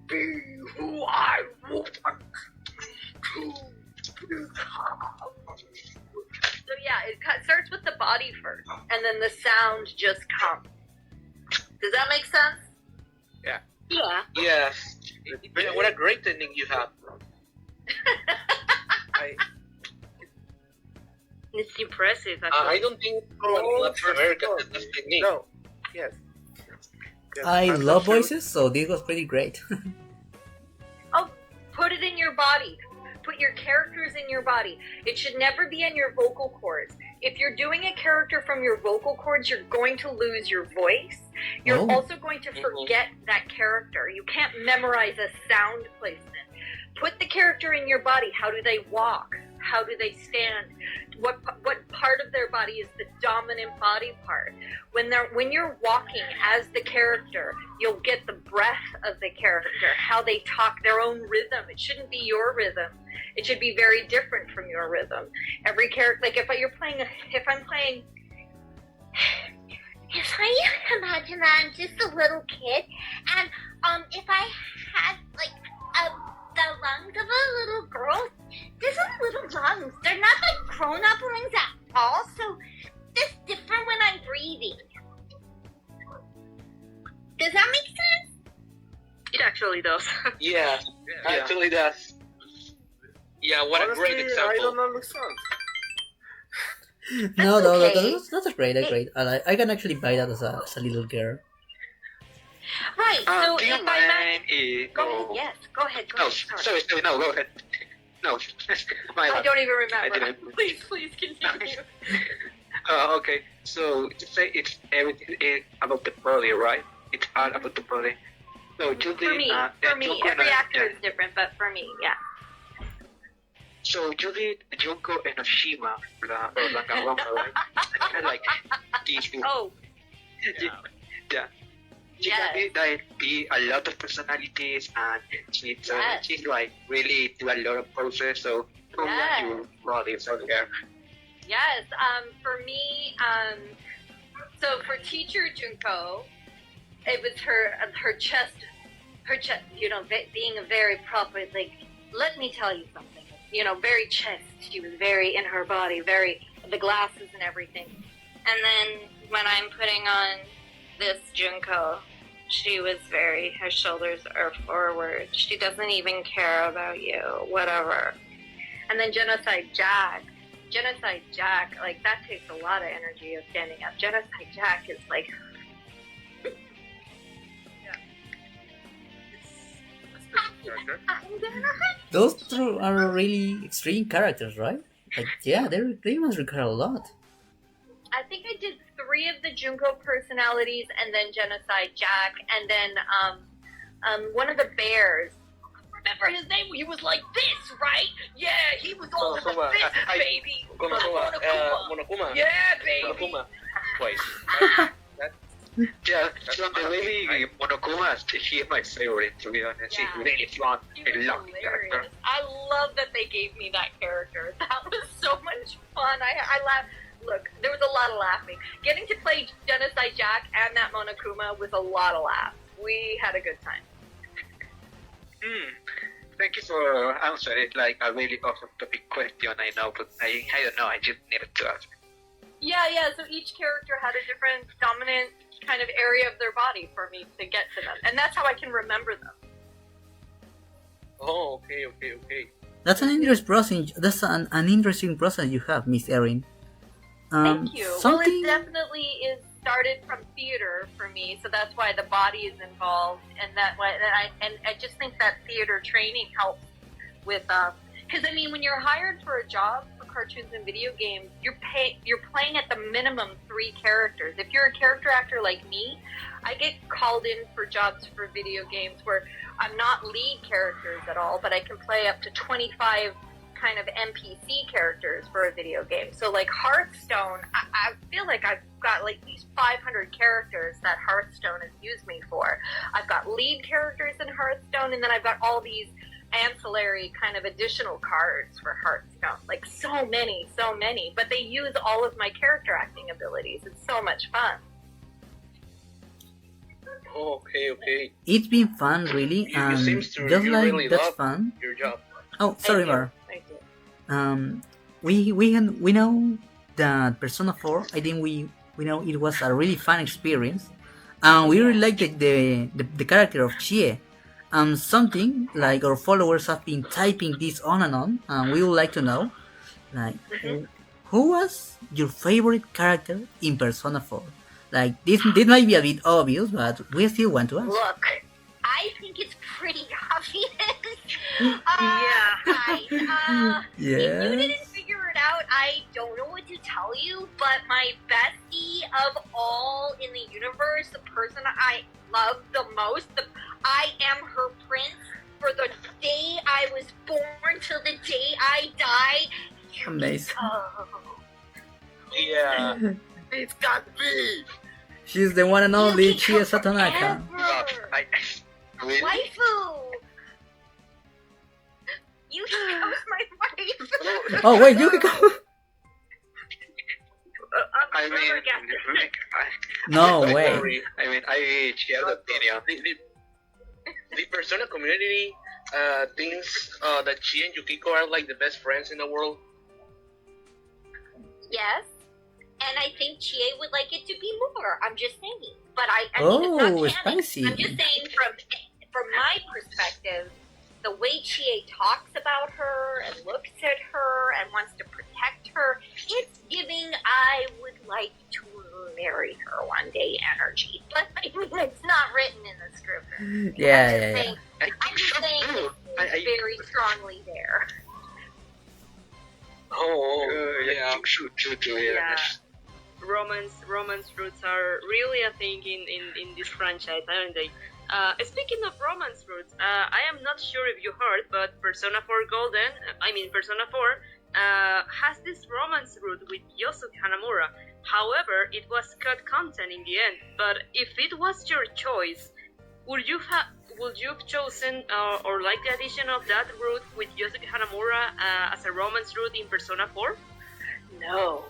be who I want to become. So yeah, it starts with the body first, and then the sound just comes. Does that make sense? Yeah. Yes. Yeah, what a great technique you have. It's impressive, I actually. don't think Latin America has this technique. No. Yes. Yes, I I'm not love sure. voices, so this was pretty great. Oh, put it in your body. Put your characters in your body. It should never be in your vocal cords. If you're doing a character from your vocal cords, you're going to lose your voice. You're Oh. also going to forget that character. You can't memorize a sound placement. Put the character in your body. How do they walk? How do they stand? What part of their body is the dominant body part? When you're walking as the character, you'll get the breath of the character, how they talk, their own rhythm. It shouldn't be your rhythm. It should be very different from your rhythm. Every character, like if I'm playing. If I imagine that I'm just a little kid, and if I had the lungs of a little girl, these are little lungs. They're not like grown-up lungs at all, so it's different when I'm breathing. Does that make sense? It actually does. Yeah, Yeah. actually does. Yeah, what Honestly, a great example. I don't understand. No, okay. that's great. That's great. I can actually buy that as a little girl. Right, so Do you if I mind Go ahead, yes. Go ahead. No, Sorry. sorry, no, go ahead. No, my I bad. don't even I remember. didn't. Please continue. Okay, so you say it's everything about the body, right? It's all about the body. So you For did, me, Junko every and- actor yeah. is different, but for me, yeah. So you did Junko and Oshima, la Rangawanga, right? Kind of like these two. Oh, Yeah. She yes. can be a lot of personalities, and she's like really do a lot of poses. So how Yes. you body for her? Yes, for me, so for teacher Junko, it was her chest, being a very proper, like, let me tell you something, very chest. She was very in her body, very, the glasses and everything. And then when I'm putting on this Junko, she was her shoulders are forward. She doesn't even care about you, whatever. And then Genocide Jack. Genocide Jack, like, that takes a lot of energy of standing up. Genocide Jack is like, Character. Those two are really extreme characters, right? Like, yeah, they must require a lot. I think I did 3 of the Junko personalities, and then Genocide Jack, and then one of the bears. Remember his name? He was like this, right? Yeah, he was all in the Monokuma. business, I- baby. Monokuma. Monokuma. Monokuma. Yeah, baby. Monokuma. Wait. Yeah, the really Monokuma, he is my favorite, to be honest. Yeah. He's really fun. He I was love the character. hilarious. I love that they gave me that character. That was so much fun. I laughed. Look, there was a lot of laughing. Getting to play Genocide Jack and that Monokuma was a lot of laughs. We had a good time. Thank you for answering it like a really awesome topic question, I know, but I don't know, I just needed to ask. Yeah. So each character had a different dominant kind of area of their body for me to get to them, and that's how I can remember them. Oh, okay. That's an interesting process. That's an interesting process you have, Miss Erin. Thank you. Well, Something. it definitely is started from theater for me, so that's why the body is involved, and I just think that theater training helps with because I mean, when you're hired for a job for cartoons and video games, you're playing at the minimum 3 characters. If you're a character actor like me, I get called in for jobs for video games where I'm not lead characters at all, but I can play up to 25 kind of NPC characters for a video game. So like Hearthstone, I feel like I've got like these 500 characters that Hearthstone has used me for. I've got lead characters in Hearthstone, and then I've got all these ancillary kind of additional cards for Hearthstone. Like so many, but they use all of my character acting abilities. It's so much fun. Oh, okay. It's been fun, really, You and seems to just you like really that's love fun. your job. Oh, sorry, Mar. Thank you. We know that Persona 4. I think we know it was a really fun experience, and we really liked the character of Chie. Something like our followers have been typing this on and on, and we would like to know, like, who was your favorite character in Persona 4? Like, this might be a bit obvious, but we still want to ask. Look, I think it's pretty obvious. Yeah. Guys, if you Yeah. didn't figure it out, I don't know what to tell you, but my bestie of all in the universe, the person I love the most, I am her prince for the day I was born till the day I die. Amazing. Oh, Yeah. It's got me! She's the one and only you Chie can come Satonaka. forever. Really? Waifu! You chose my waifu! Oh wait, you can go. I mean, No Don't way. worry. I share the opinion. The Persona community thinks that Chi and Yukiko are like the best friends in the world. Yes, and I think Chie would like it to be more. I'm just saying. But I mean, it's Oh, not canon. spicy. I'm just saying from my perspective, the way Chie talks about her and looks at her and wants to protect her, it's giving I would like to marry her one day energy. But I mean, it's not written in the script. or anything. Yeah. I'm just saying it's very strongly there. Oh, yeah. Yeah. Romance roots are really a thing in this franchise, aren't they? Speaking of romance roots, I am not sure if you heard, but Persona 4 Golden, Persona 4, has this romance root with Yosuke Hanamura. However, it was cut content in the end. But if it was your choice, would you have chosen or like the addition of that root with Yosuke Hanamura as a romance root in Persona 4? No.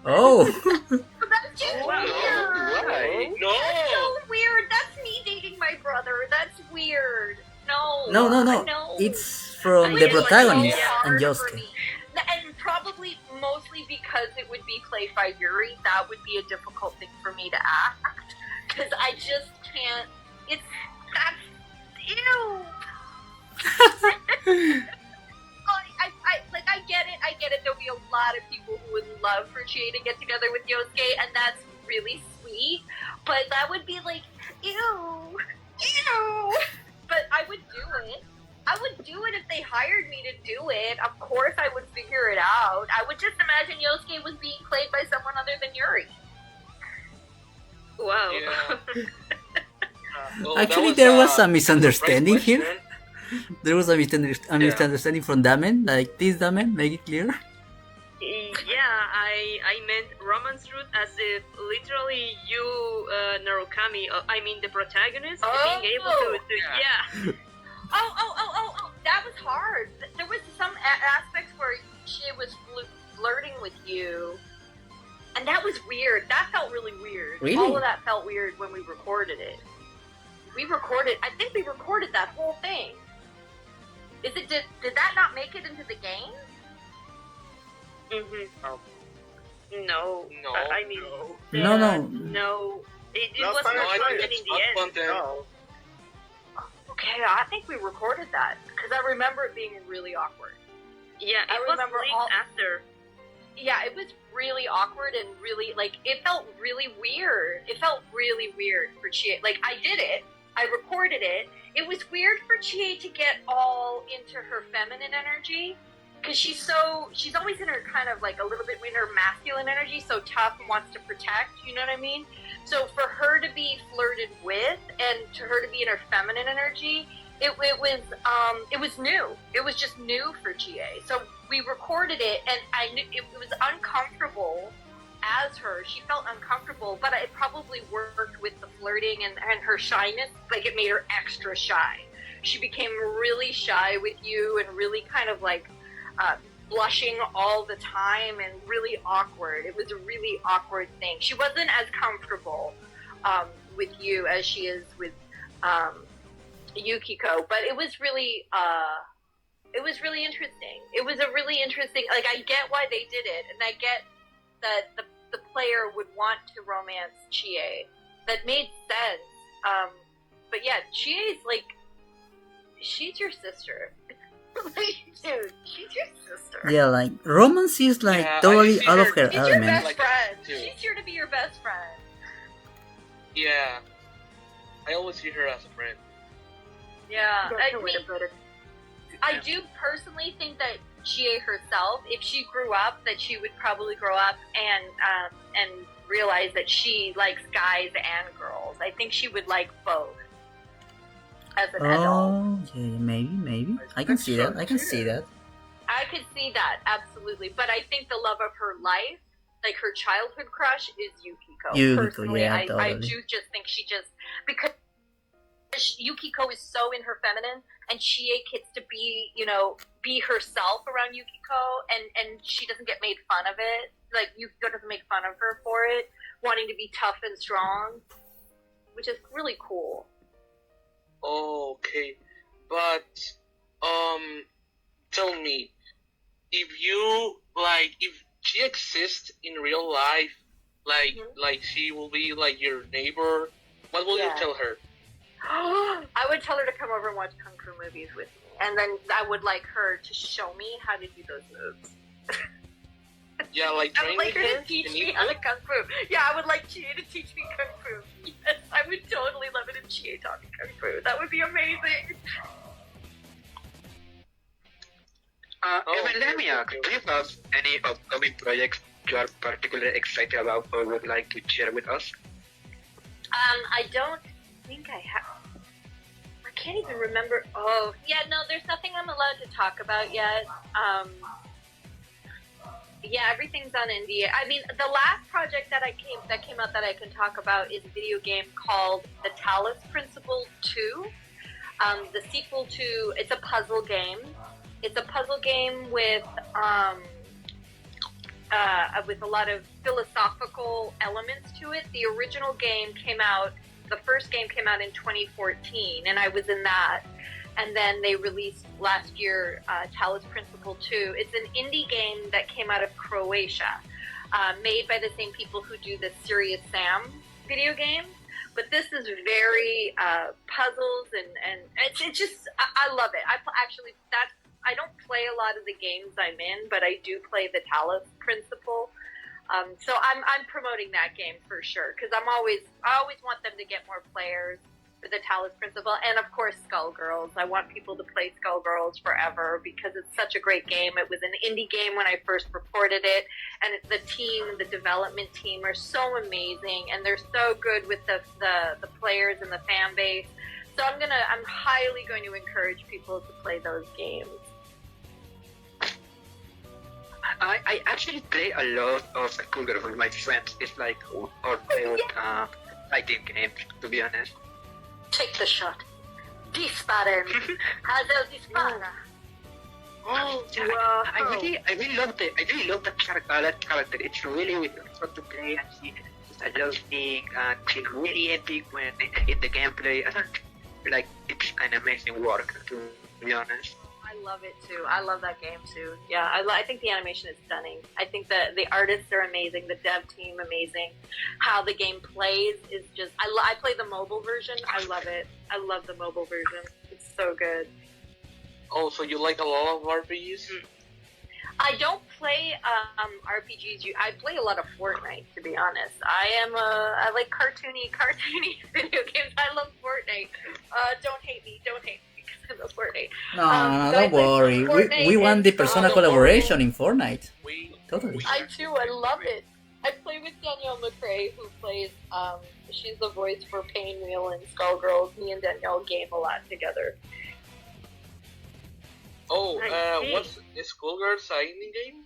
Oh. That's just Wow. weird. Why? No! That's so weird. That's me dating my brother. That's weird. No. No. It's from the It's like protagonist so and hard for Yosuke. me. And probably mostly because it would be played by Yuri, that would be a difficult thing for me to act. Because I just can't. That's ew. I get it. There'll be a lot of people who would love for Chie to get together with Yosuke, and that's really sweet. But that would be like, ew. But I would do it. I would do it if they hired me to do it. Of course I would figure it out. I would just imagine Yosuke was being played by someone other than Yuri. Wow. Yeah. Well, Actually, there was a right misunderstanding here. question. There was a misunderstanding from Damen. Like, this Damen, make it clear. Yeah, I meant romance route as if literally you, Narukami, I mean the protagonist, being able to yeah. Oh, that was hard. There was some aspects where she was flirting with you, and that was weird. That felt really weird. Really? All of that felt weird when we recorded it. I think we recorded that whole thing. Did that not make it into the game? Mm-hmm. No. I mean, No. It No, was fine, not fine. content in It's the not end. content. No. Okay, I think we recorded that because I remember it being really awkward. Yeah, I it was remember leaked all- after. Yeah, it was really awkward and really, like, it felt really weird. It felt really weird for Chie. Like, I did it. I recorded it. It was weird for Chie to get all into her feminine energy because she's always in her kind of, like, a little bit in her masculine energy, so tough and wants to protect, you know what I mean? So for her to be flirted with and to her to be in her feminine energy, it was new. It was just new for Chie. So we recorded it, and I knew it was uncomfortable as her. She felt uncomfortable, but it probably worked with the flirting and her shyness. Like, it made her extra shy. She became really shy with you and really kind of like blushing all the time and really awkward. It was a really awkward thing. She wasn't as comfortable with you as she is with Yukiko, but it was really interesting. It was a really interesting, like, I get why they did it, and I get that the player would want to romance Chie. That made sense. But yeah, Chie's like, she's your sister. Like, dude, she's your sister. Yeah, like, romance is like Yeah, I totally see out of her- her She's your element. best Like, friend. too. She's here to be your best friend. Yeah. I always see her as a friend. Yeah, That's a way to put it. I do personally think that Chie herself, if she grew up, that she would probably grow up and realize that she likes guys and girls. I think she would like both as an adult. Oh, yeah, maybe. I can see that. I can see that. I could see that, absolutely. But I think the love of her life, like her childhood crush, is Yukiko. Yukiko, Personally, yeah, I totally. do just think because Yukiko is so in her feminine, and Chie gets to be, be herself around Yukiko, and she doesn't get made fun of it. Like, Yukiko doesn't make fun of her for it, wanting to be tough and strong, which is really cool. Okay, but tell me, if she exists in real life, like she will be like your neighbor, what will you Yeah. tell her? I would tell her to come over and watch kung fu movies with me, and then I would like her to show me how to do those moves. Yeah, like I would train like with her her. to teach and me you- how to kung fu. Yeah, I would like Chie to teach me kung fu. Yes, I would totally love it if Chie taught me kung fu. That would be amazing. Evan, let me ask, do you have any upcoming projects you are particularly excited about or would like to share with us? I don't think I have. I can't even remember. Oh, yeah, no, there's nothing I'm allowed to talk about yet. Yeah, everything's on NDA. I mean, the last project that came out that I can talk about is a video game called The Talus Principle 2. The sequel to, it's a puzzle game. It's a puzzle game with a lot of philosophical elements to it. The original game the first game came out in 2014, and I was in that. And then they released last year Talus Principle 2. It's an indie game that came out of Croatia, made by the same people who do the Serious Sam video game. But this is very puzzles, and it's just, I love it. That's I don't play a lot of the games I'm in, but I do play the Talos Principle. So I'm promoting that game for sure because I always want them to get more players for the Talos Principle, and of course Skullgirls. I want people to play Skullgirls forever because it's such a great game. It was an indie game when I first reported it, and the development team are so amazing, and they're so good with the players and the fan base. So I'm highly going to encourage people to play those games. I actually play a lot of Skullgirls with my friends. It's like our favorite fighting game, to be honest. Take the shot. Disparen. Hazel dispara. Oh, wow. I really love that character. It's really fun to play, and she's adjusting, and she's really epic when in the gameplay. I don't like it's an amazing work, to be honest. I love it too. I love that game too. Yeah, I think the animation is stunning. I think that the artists are amazing, the dev team amazing. How the game plays is just. I play the mobile version. I love it. I love the mobile version. It's so good. Oh, so you like a lot of RPGs? I don't play RPGs. I play a lot of Fortnite, to be honest. I like cartoony video games. I love Fortnite. Don't hate me because I love Fortnite. No, don't worry. We want the Persona collaboration in Fortnite. Totally. I do. I love it. I play with Danielle McRae, who plays. She's the voice for Painwheel and Skullgirls. Me and Danielle game a lot together. Oh, is Skullgirls an indie game?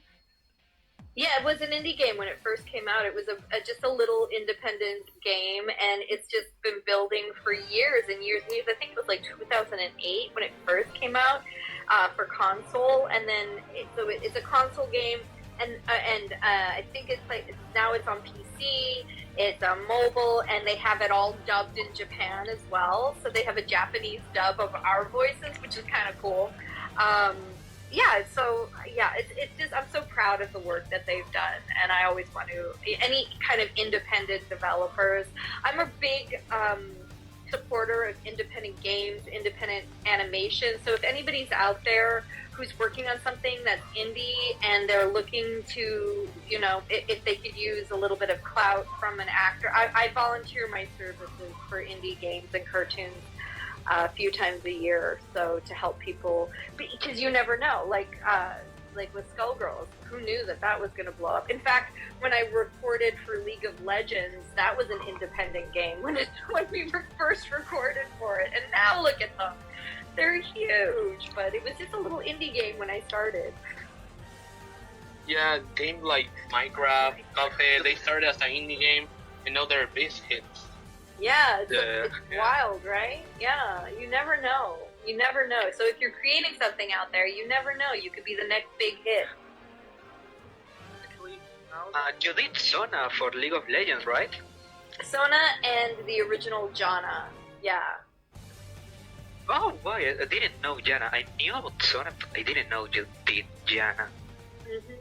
Yeah, it was an indie game when it first came out. It was just a little independent game, and it's just been building for years and years and years. I think it was like 2008 when it first came out for console, and then it's a console game, and I think now it's on PC. It's mobile, and they have it all dubbed in Japan as well. So they have a Japanese dub of our voices, which is kind of cool. It's just I'm so proud of the work that they've done, and I always want to any kind of independent developers. I'm a big supporter of independent games, independent animation. So if anybody's out there who's working on something that's indie and they're looking to, if they could use a little bit of clout from an actor, I volunteer my services for indie games and cartoons a few times a year, so to help people, because you never know, like with Skullgirls, who knew that was going to blow up? In fact, when I recorded for League of Legends, that was an independent game when we were first recorded for it, and now look at them. They're huge, but it was just a little indie game when I started. Yeah, games like Minecraft, Cuphead, they started as an indie game, and now they're big hits. Yeah, it's wild, right? Yeah, you never know. You never know. So if you're creating something out there, you never know. You could be the next big hit. You did Sona for League of Legends, right? Sona and the original Janna. Yeah. Oh, wow, I didn't know Janna. I knew about Sona, but I didn't know you did Janna. Mm-hmm.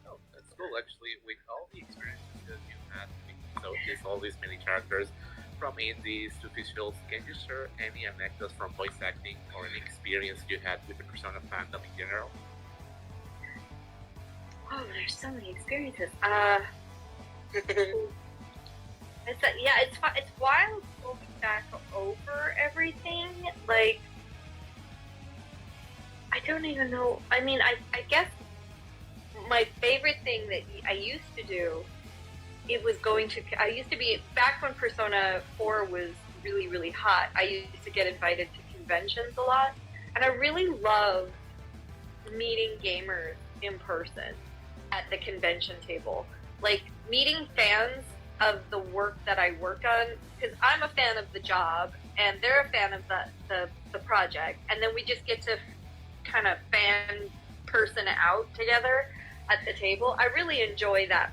Oh, that's cool, actually, with all the experiences that you had. So there's all these many characters from indies to visuals. Can you share any anecdotes from voice acting or an experience you had with the Persona fandom in general? Oh, there's so many experiences. It's wild going back over everything. Like, I don't even know. I mean, I guess my favorite thing that I used to do. I used to be, back when Persona 4 was really, really hot, I used to get invited to conventions a lot, and I really loved meeting gamers in person at the convention table. Like, meeting fans of the work that I worked on, because I'm a fan of the job, and they're a fan of the project, and then we just get to kind of fan person out together at the table. I really enjoy that.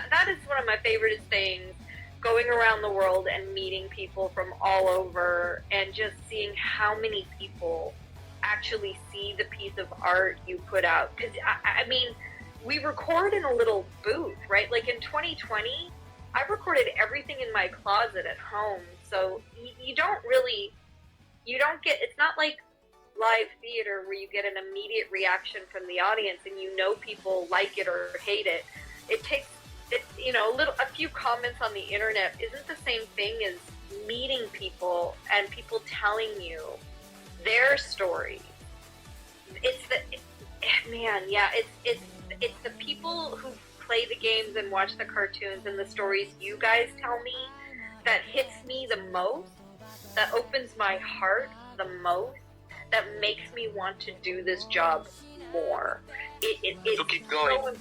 That is one of my favorite things, going around the world and meeting people from all over and just seeing how many people actually see the piece of art you put out. Because, I mean, we record in a little booth, right? Like in 2020, I recorded everything in my closet at home. So you don't get, it's not like live theater where you get an immediate reaction from the audience and you know people like it or hate it. It takes a few comments on the internet isn't the same thing as meeting people and people telling you their story. It's the people who play the games and watch the cartoons and the stories you guys tell me that hits me the most, that opens my heart the most, that makes me want to do this job more. So keep going.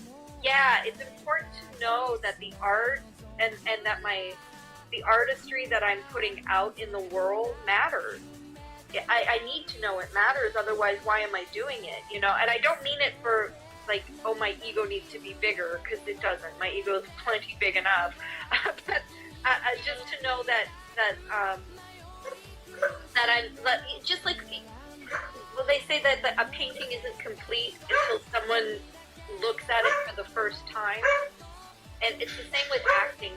It's important to know that the art and that the artistry that I'm putting out in the world matters. I need to know it matters, otherwise why am I doing it? And I don't mean it for like, oh, my ego needs to be bigger, because it doesn't. My ego is plenty big enough. But just to know that I'm just like, well, they say that a painting isn't complete until someone looks at it for the first time, and it's the same with acting.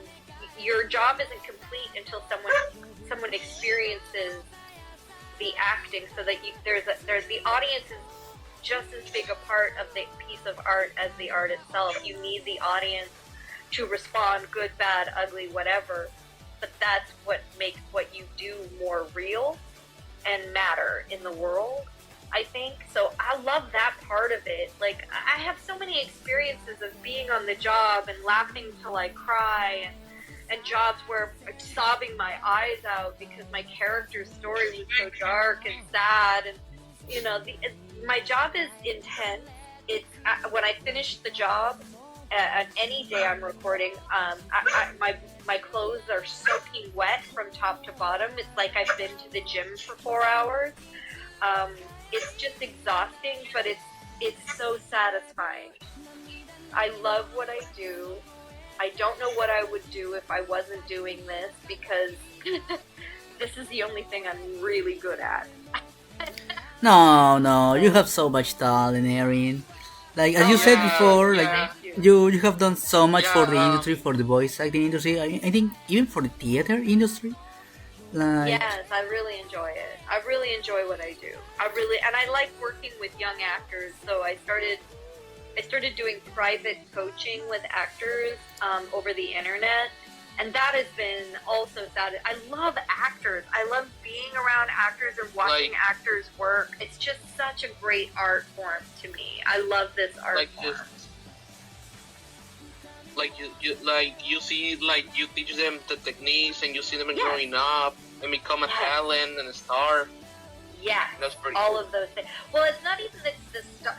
Your job isn't complete until someone experiences the acting, so that there's the audience is just as big a part of the piece of art as the art itself. You need the audience to respond, good, bad, ugly, whatever. But that's what makes what you do more real and matter in the world, I think. So I love that part of it. Like, I have so many experiences of being on the job and laughing till I cry, and jobs where I'm sobbing my eyes out because my character's story was so dark and sad. And my job is intense. It's when I finish the job, on any day I'm recording, my clothes are soaking wet from top to bottom. It's like I've been to the gym for 4 hours. It's just exhausting, but it's so satisfying. I love what I do. I don't know what I would do if I wasn't doing this, because this is the only thing I'm really good at. No, you have so much talent, Erin. Like, as you said before, like, you have done so much for the industry, for the voice acting industry. I think even for the theater industry. Like, yes, I really enjoy it. I really enjoy what I do. And I like working with young actors. So I started doing private coaching with actors over the internet, and that has been also sad. I love actors. I love being around actors and watching actors work. It's just such a great art form to me. I love this art form. You see, you teach them the techniques, and you see them growing up and become a talent and a star. Yes, that's pretty all cool. of those things. Well, it's not even the star.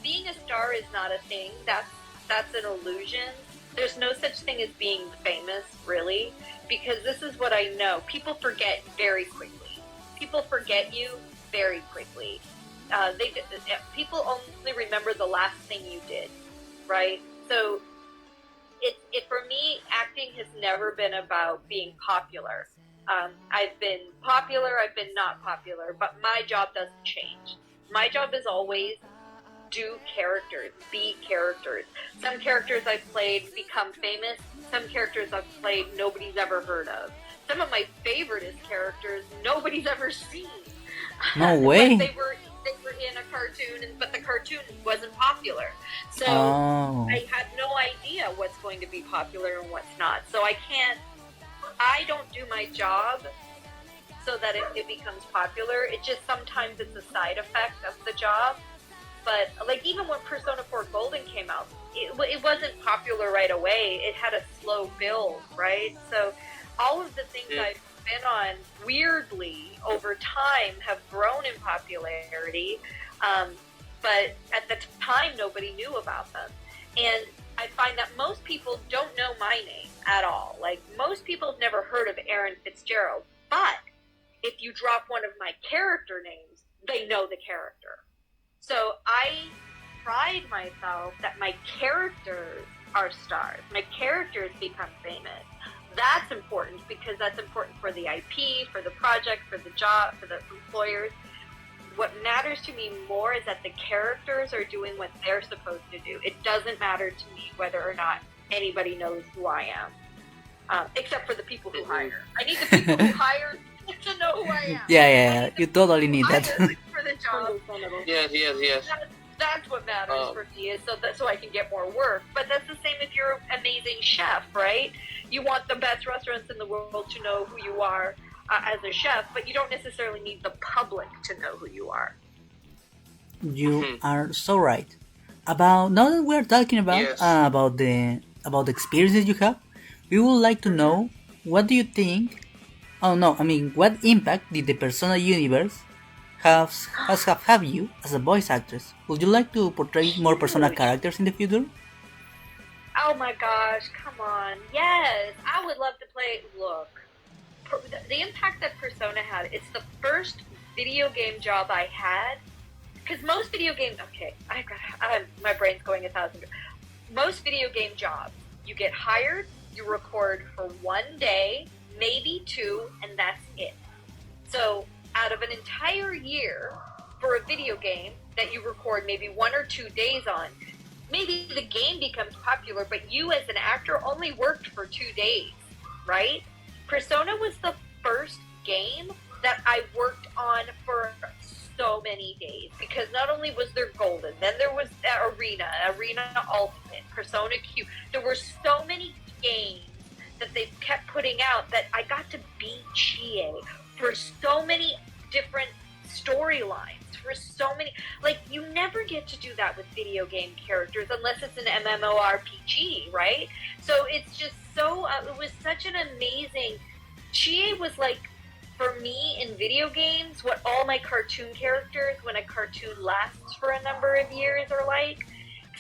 Being a star is not a thing. That's an illusion. There's no such thing as being famous, really, because this is what I know. People forget very quickly. People forget you very quickly. People only remember the last thing you did, right? So, for me, acting has never been about being popular. I've been popular, I've been not popular, but my job doesn't change. My job is always do characters, be characters. Some characters I've played become famous. Some characters I've played nobody's ever heard of. Some of my favoriteest characters nobody's ever seen. No way. They were in a cartoon, but the cartoon wasn't popular. So I had no idea what's going to be popular and what's not. So I don't do my job so that it becomes popular. It just, sometimes it's a side effect of the job. But like, even when Persona 4 Golden came out, it wasn't popular right away. It had a slow build, right? So all of the things I've been on, weirdly, over time, have grown in popularity. But at the time, nobody knew about them. And I find that most people don't know my name at all. Like, most people have never heard of Erin Fitzgerald. But if you drop one of my character names, they know the character. So I pride myself that my characters are stars. My characters become famous. That's important, because that's important for the IP, for the project, for the job, for the employers. What matters to me more is that the characters are doing what they're supposed to do. It doesn't matter to me whether or not anybody knows who I am, except for the people who hire. I need the people who hire to know who I am. Yeah, you totally need that. For the job. Understandable. Yes. That's what matters for me, is so I can get more work. But that's the same if you're an amazing chef, right? You want the best restaurants in the world to know who you are as a chef, but you don't necessarily need the public to know who you are. You are so right. About now that we're talking about Yes. about the experiences you have, we would like to know, what do you think? Oh no, I mean, what impact did the Persona universe have you as a voice actress? Would you like to portray more Persona characters in the future? Oh my gosh, come on. Yes, I would love to play. Look, the impact that Persona had, it's the first video game job I had. Because most video games, okay, my brain's going 1,000. Most video game jobs, you get hired, you record for 1 day, maybe 2, and that's it. So out of an entire year for a video game that you record maybe 1 or 2 days on, maybe the game becomes popular, but you as an actor only worked for 2 days, right? Persona was the first game that I worked on for so many days, because not only was there Golden, then there was Arena Ultimate, Persona Q. There were so many games that they kept putting out that I got to be Chie for so many different storylines, for so many, like, you never get to do that with video game characters unless it's an MMORPG, right? So it's just so, it was such an amazing, Chie was like, for me in video games, what all my cartoon characters, when a cartoon lasts for a number of years, are like.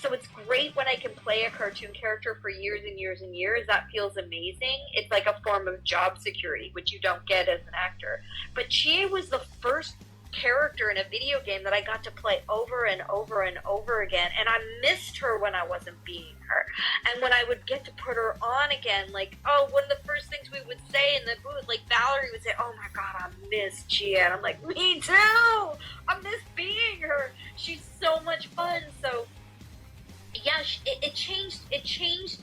So it's great when I can play a cartoon character for years and years and years. That feels amazing. It's like a form of job security, which you don't get as an actor. But Chie was the first character in a video game that I got to play over and over and over again, and I missed her when I wasn't being her. And when I would get to put her on again, like, one of the first things we would say in the booth, like, Valerie would say, "Oh my god, I miss Chie," and I'm like, "Me too! I miss being her. She's so much fun." So yeah, it changed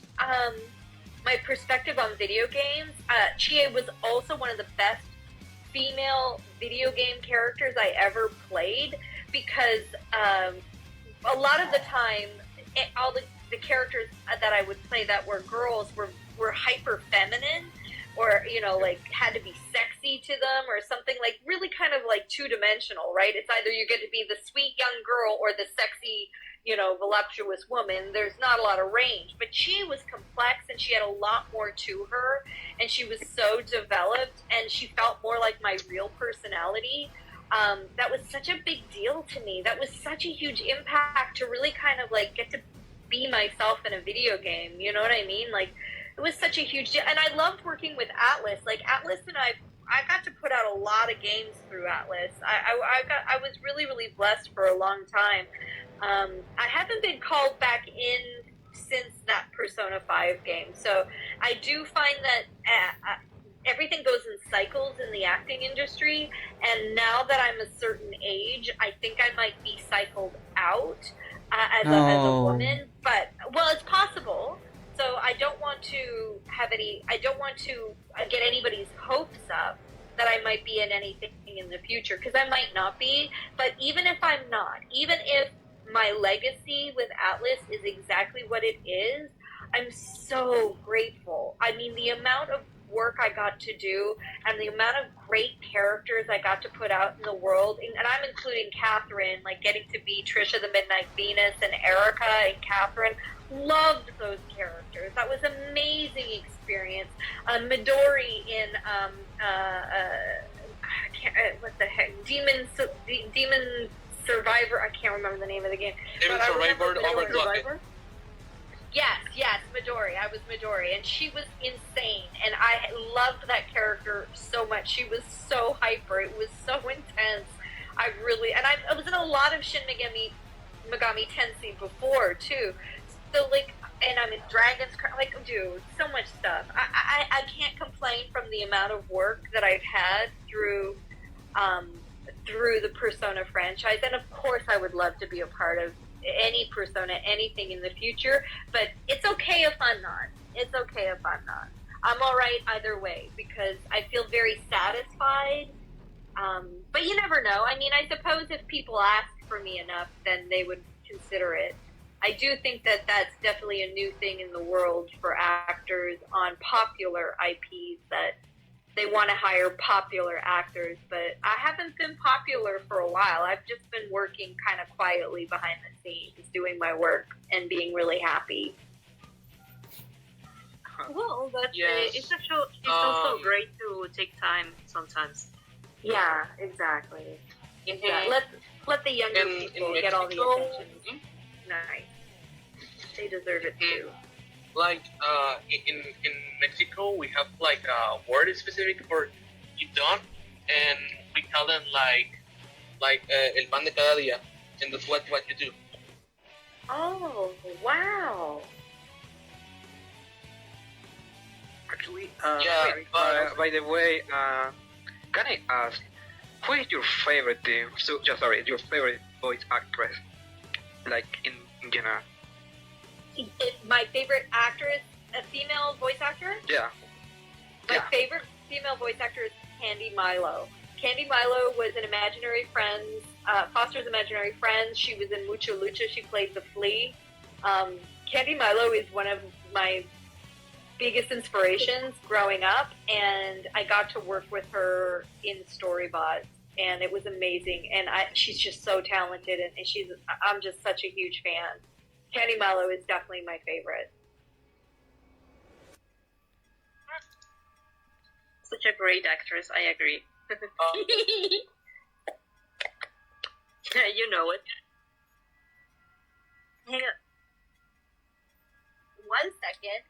my perspective on video games. Chie was also one of the best female video game characters I ever played, because a lot of the time, all the characters that I would play that were girls were hyper feminine, or, like, had to be sexy to them, or something, like, really kind of like two-dimensional, right? It's either you get to be the sweet young girl or the sexy, voluptuous woman. There's not a lot of range. But she was complex, and she had a lot more to her, and she was so developed, and she felt more like my real personality. That was such a big deal to me. That was such a huge impact, to really kind of, like, get to be myself in a video game. You know what I mean? Like, it was such a huge deal. And I loved working with Atlas. Like, Atlas and I got to put out a lot of games through Atlas. I was really, really blessed for a long time. I haven't been called back in since that Persona 5 game. So I do find that everything goes in cycles in the acting industry. And now that I'm a certain age, I think I might be cycled out as a woman. But, well, it's possible. So I don't want to get anybody's hopes up that I might be in anything in the future, because I might not be. But even if I'm not, even if my legacy with Atlas is exactly what it is, I'm so grateful. I mean, the amount of work I got to do, and the amount of great characters I got to put out in the world, and I'm including Catherine, like getting to be Trisha the Midnight Venus and Erica and Catherine. Loved those characters. That was an amazing experience. Midori in what the heck? Demon Survivor. I can't remember the name of the game. Demon Survivor Overclocked. Yes, Midori. I was Midori, and she was insane, and I loved that character so much. She was so hyper. It was so intense. I was in a lot of Shin Megami Tensei before too. So, like, and I'm in Dragon's Crown, like, dude, so much stuff. I can't complain from the amount of work that I've had through the Persona franchise. And of course I would love to be a part of any Persona, anything in the future, but it's okay if I'm not. It's okay if I'm not. I'm alright either way, because I feel very satisfied But you never know. I mean, I suppose if people ask for me enough, then they would consider it. I do think that that's definitely a new thing in the world for actors on popular IPs, that they want to hire popular actors, but I haven't been popular for a while. I've just been working kind of quietly behind the scenes, doing my work and being really happy. Well, but Yes. it's also great to take time sometimes. Yeah, exactly. Mhm. Let the younger In people get all the Mexico, attention. Nice. They deserve it too. like in Mexico, we have like a word specific for you don't, and we call them like el pan de cada día, and that's what you do. Oh, wow. Actually, Yeah, Erin, but By the way, can I ask, who is your favorite? Your favorite voice actress, like in general? My favorite actress, a female voice actor? Yeah. My Yeah. favorite female voice actor is Candy Milo. Candy Milo was in Imaginary Friends, Foster's Imaginary Friends. She was in Mucha Lucha. She played the flea. Candy Milo is one of my biggest inspirations growing up, and I got to work with her in Storybots, and it was amazing. And she's just so talented, and I'm just such a huge fan. Candy Milo is definitely my favorite. Such a great actress, I agree. You know it. Hang on. 1 second.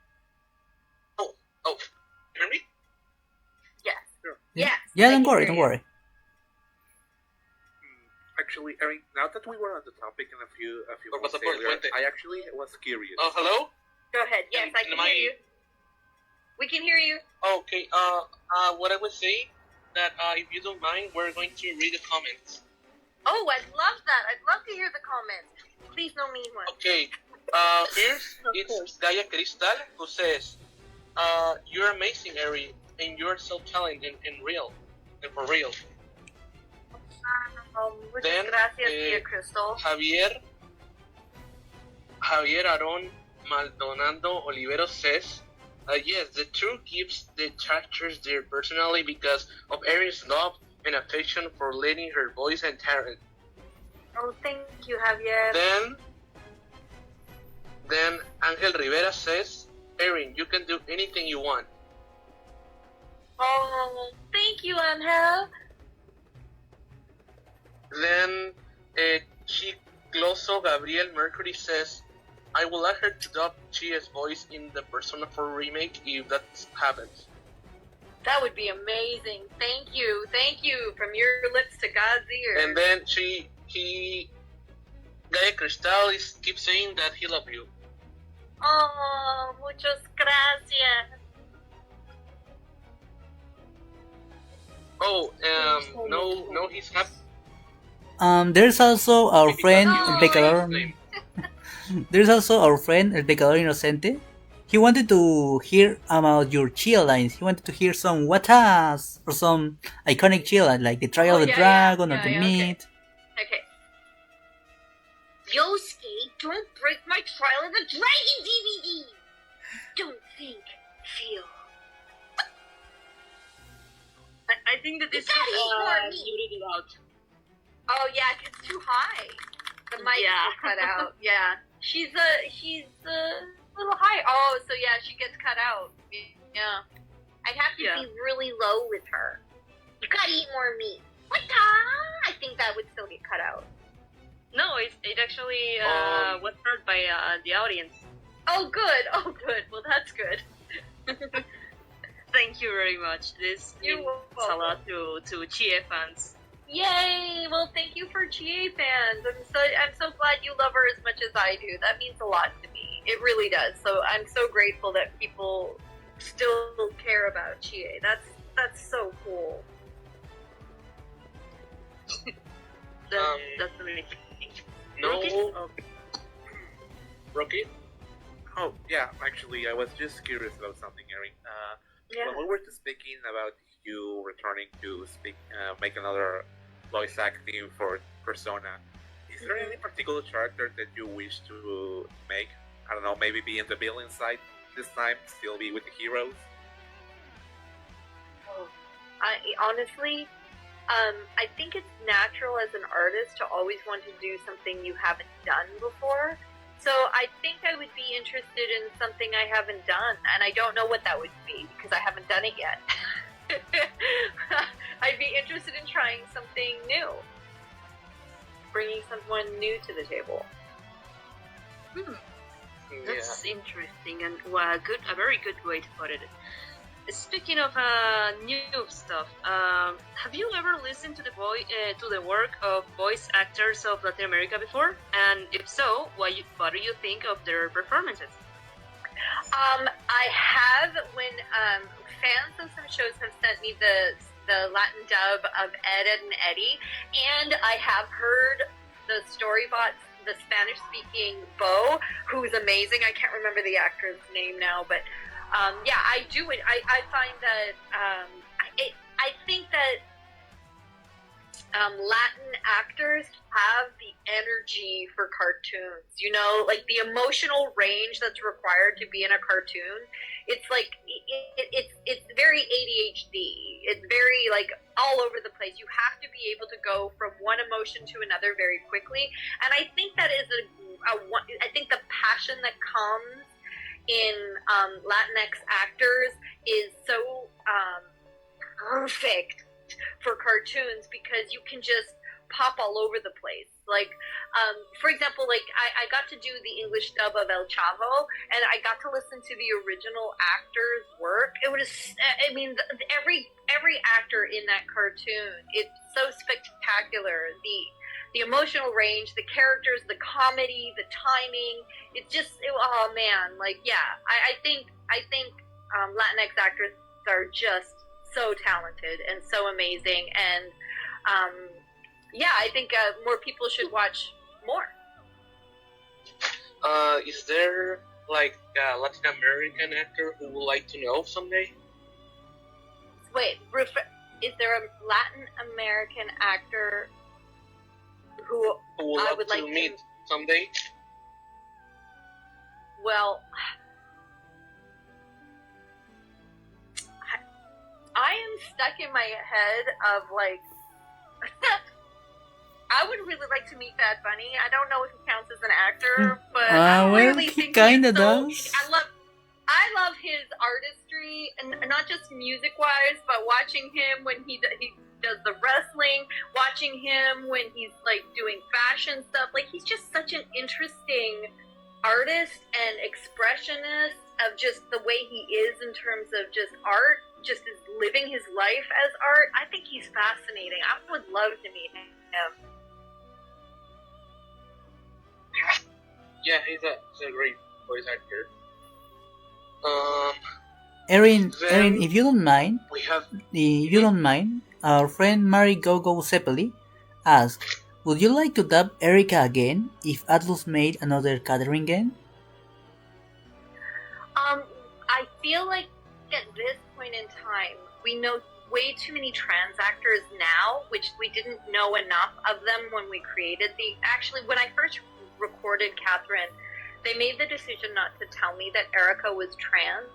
oh, you hear me? Yes. Sure. Yes. Yeah, I don't can worry, hear don't you. worry. Actually, Erin, now that we were on the topic and a few Por months pasar por el earlier, puente. I actually was curious. Oh, hello. Go ahead. Yes, I can hear you. We can hear you. Okay. What I would say that if you don't mind, we're going to read the comments. Oh, I'd love that. I'd love to hear the comments. Please, no mean one. Okay. Here's it's Gaia Cristal who says, "You're amazing, Erin, and you're so talented and real, and for real." Muchas Then, gracias, dear Crystal. Javier Aarón Maldonado Olivero says, yes, the truth gives the characters their personality because of Erin's love and affection for letting her voice and talent. Oh, thank you, Javier. Then Angel Rivera says, Erin, you can do anything you want. Oh, thank you, Angel. Then Chicloso Gabriel Mercury says, I will let her to dub Chia's voice in the Persona 4 remake if that happens. That would be amazing. Thank you. Thank you. From your lips to God's ears. And then Gaia Cristal keeps saying that he loves you. Oh, muchas gracias. Oh, no, he's happy. There's also our friend Oh, El Pecador. There's also our friend El Pecador Inocente. He wanted to hear about your Chia lines. He wanted to hear some watas or some iconic Chia lines like the Trial of the Dragon or the Meat. Okay. Yosuke, don't break my Trial of the Dragon DVD! Don't think, feel. I think that this is gotta eat more meat. muted out. Oh yeah, it's too high. The mic Yeah. will cut out. Yeah. She's a little high. Oh, so yeah, she gets cut out. Yeah. I'd have to Yeah. be really low with her. You gotta eat more meat. What the? I think that would still get cut out. No, it actually was heard by the audience. Oh good. Oh good. Well that's good. Thank you very much. This You're means a welcome. lot to Chie fans. Yay! Well, thank you for Chie fans. I'm so glad you love her as much as I do. That means a lot to me. It really does. So I'm so grateful that people still care about Chie. That's so cool. That's amazing. No, Rocky? Rocky? Oh, yeah, actually, I was just curious about something, Erin. Yeah. When we were speaking about you returning to make another voice acting for Persona, is there any particular character that you wish to make? I don't know, maybe be in the villain side this time, still be with the heroes? I honestly, I think it's natural as an artist to always want to do something you haven't done before. So I think I would be interested in something I haven't done, and I don't know what that would be because I haven't done it yet. I'd be interested in trying something new, bringing someone new to the table. That's interesting and a very good way to put it. Speaking of new stuff, have you ever listened to the work of voice actors of Latin America before? And if so, what do you think of their performances? I have when fans of some shows have sent me the Latin dub of Ed, Ed and Eddie, and I have heard the Storybots, the Spanish-speaking Bo, who's amazing. I can't remember the actor's name now, but yeah, I do it. I find that I think that Latin actors have the energy for cartoons. You know, like the emotional range that's required to be in a cartoon. It's like it's very ADHD. It's very like all over the place. You have to be able to go from one emotion to another very quickly. And I think that is I think the passion that comes in Latinx actors is so perfect for cartoons because you can just pop all over the place. Like, for example, like I got to do the English dub of El Chavo, and I got to listen to the original actor's work. It was, I mean, every actor in that cartoon, it's so spectacular. The emotional range, the characters, the comedy, the timing. It's just, oh man, like yeah. I think Latinx actors are just so talented and so amazing, and yeah, I think more people should watch more. Is there like a Latin American actor who would like to know someday? Wait, is there a Latin American actor who would I love would to like meet to? someday? Well, I am stuck in my head of like. I would really like to meet Bad Bunny. I don't know if he counts as an actor, but I well, really he think kinda he's so, does. I love his artistry, and not just music-wise, but watching him when he does the wrestling, watching him when he's like doing fashion stuff. Like he's just such an interesting artist and expressionist of just the way he is in terms of just art, just is living his life as art. I think he's fascinating. I would love to meet him. Yeah, he's a great voice actor. Erin, Then if you don't mind, we have our friend Mary Gogo Zeppeli asked, would you like to dub Erica again if Atlus made another Catherine game? I feel like at this point in time, we know way too many trans actors now, which we didn't know enough of them when we created actually, when I first recorded Catherine, they made the decision not to tell me that Erica was trans,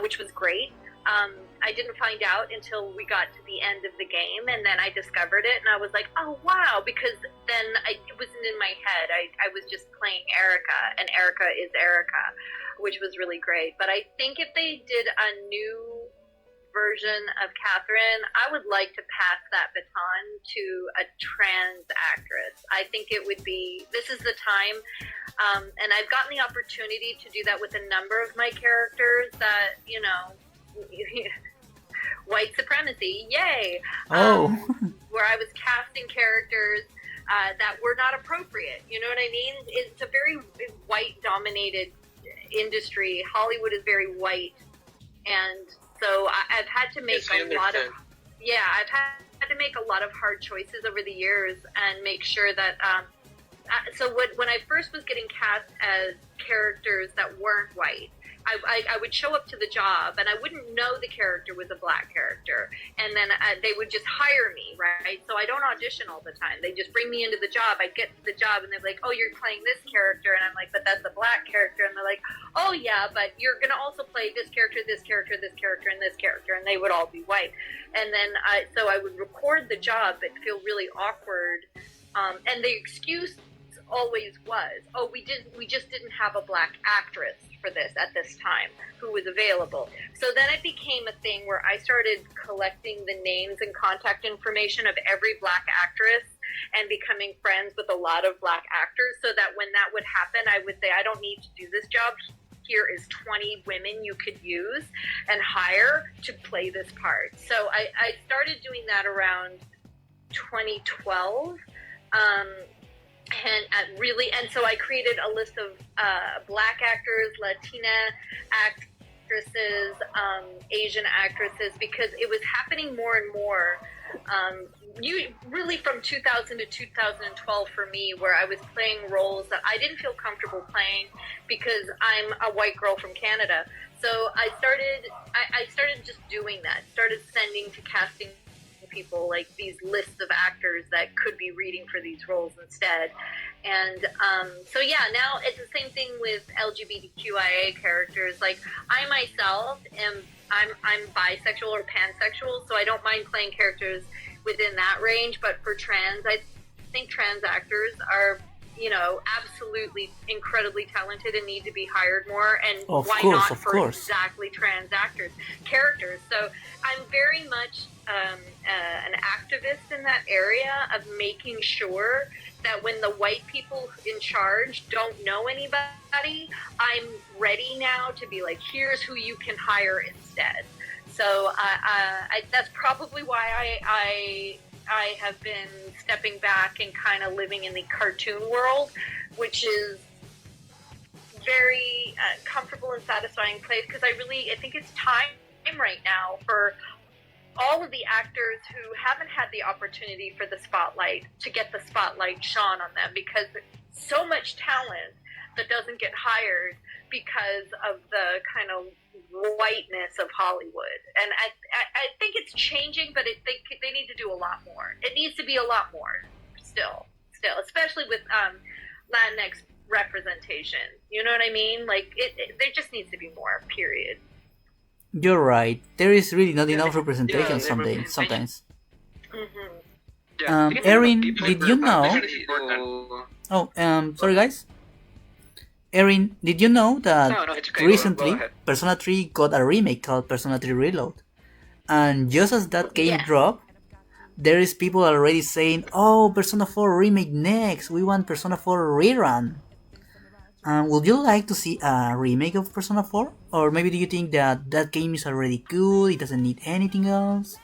which was great. I didn't find out until we got to the end of the game, and then I discovered it, and I was like, oh wow, because then it wasn't in my head. I was just playing Erica, and Erica is Erica, which was really great. But I think if they did a new version of Catherine, I would like to pass that baton to a trans actress. I think it would be, this is the time, and I've gotten the opportunity to do that with a number of my characters that, you know, white supremacy, yay! Where I was casting characters that were not appropriate, you know what I mean? It's a very white-dominated industry. Hollywood is very white, and so I've had to make I've had to make a lot of hard choices over the years and make sure that so when I first was getting cast as characters that weren't white, I would show up to the job and I wouldn't know the character was a black character, and then they would just hire me, right? So I don't audition all the time. They just bring me into the job. I get to the job and they're like, oh, you're playing this character, and I'm like, but that's a black character, and they're like, oh yeah, but you're gonna also play this character, this character, this character, and this character, and they would all be white. And then so I would record the job but feel really awkward, and the excuse always was, oh, we just didn't have a black actress for this at this time who was available. So then it became a thing where I started collecting the names and contact information of every black actress and becoming friends with a lot of black actors, so that when that would happen, I would say, I don't need to do this job. Here is 20 women you could use and hire to play this part. So I started doing that around 2012. And so I created a list of black actors, Latina actresses, Asian actresses, because it was happening more and more. Really from 2000 to 2012 for me, where I was playing roles that I didn't feel comfortable playing because I'm a white girl from Canada. So I started just doing that. Started sending to casting people like these lists of actors that could be reading for these roles instead. And so yeah, now it's the same thing with LGBTQIA characters. Like I myself I'm bisexual or pansexual, so I don't mind playing characters within that range. But for trans, I think trans actors are, absolutely incredibly talented and need to be hired more. And why not for exactly trans characters? So I'm very much an activist in that area of making sure that when the white people in charge don't know anybody, I'm ready now to be like, here's who you can hire instead. So that's probably why I have been stepping back and kind of living in the cartoon world, which is very comfortable and satisfying place, because I think it's time right now for all of the actors who haven't had the opportunity for the spotlight to get the spotlight shone on them, because so much talent that doesn't get hired because of the kind of whiteness of Hollywood. And I think it's changing, but they need to do a lot more. It needs to be a lot more still, especially with Latinx representation. You know what I mean? Like there just needs to be more, period. You're right. There is really not enough representation sometimes. Mm-hmm. Erin, did you know? Oh, sorry guys. Erin, did you know that recently Persona 3 got a remake called Persona 3 Reload? And just as that game dropped, there is people already saying, oh, Persona 4 remake next, we want Persona 4 rerun. Would you like to see a remake of Persona 4? Or maybe do you think that that game is already good, it doesn't need anything else?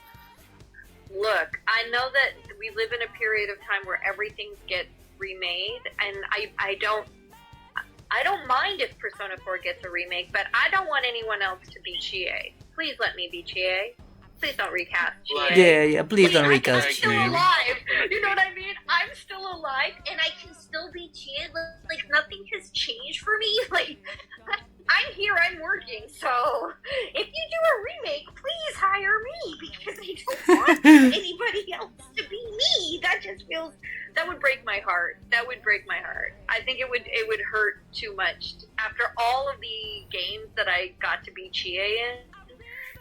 Look, I know that we live in a period of time where everything gets remade, and I don't mind if Persona 4 gets a remake, but I don't want anyone else to be Chie. Please let me be Chie. Please don't recast Chie. Yeah, please don't recast Chie. I'm still alive. You know what I mean? I'm still alive, and I can still be Chie. Like, nothing has changed for me. Like, I'm here, I'm working, so if you do a remake, please hire me, because I don't want anybody else to be me. That would break my heart. That would break my heart. I think it would hurt too much. After all of the games that I got to be Chie in,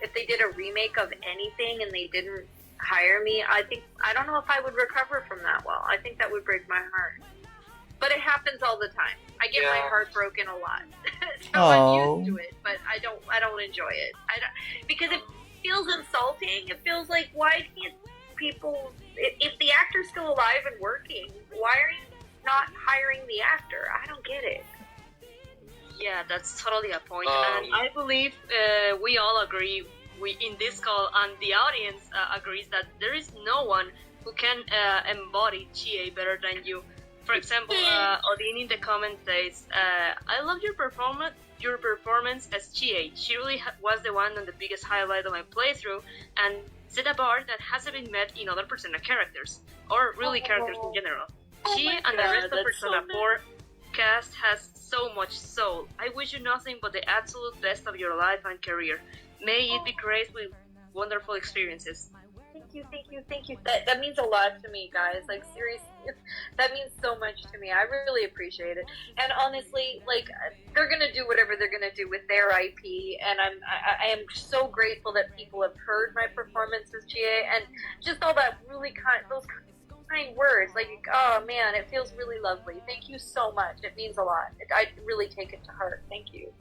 if they did a remake of anything and they didn't hire me, I don't know if I would recover from that well. I think that would break my heart. But it happens all the time. I get my heart broken a lot. So I'm used to it, but I don't enjoy it. Because it feels insulting. It feels like, why can't people, if the actor's still alive and working, why are you not hiring the actor? I don't get it. Yeah, that's totally a point. And I believe we all agree, we in this call, and the audience agrees that there is no one who can embody Chie better than you. For example, Odin in the comment says, I love your performance as Chie. She really was the one and the biggest highlight of my playthrough, and set a bar that hasn't been met in other Persona characters, or really characters in general. She and the rest of Persona 4 cast has so much soul. I wish you nothing but the absolute best of your life and career. May it be graced with wonderful experiences. Thank you. That means a lot to me, guys. Like, seriously, that means so much to me. I really appreciate it. And honestly, like, they're gonna do whatever they're gonna do with their IP, and I am so grateful that people have heard my performance as GA, and just all that really those kind words. Like, oh man, it feels really lovely. Thank you so much. It means a lot. I really take it to heart. Thank you.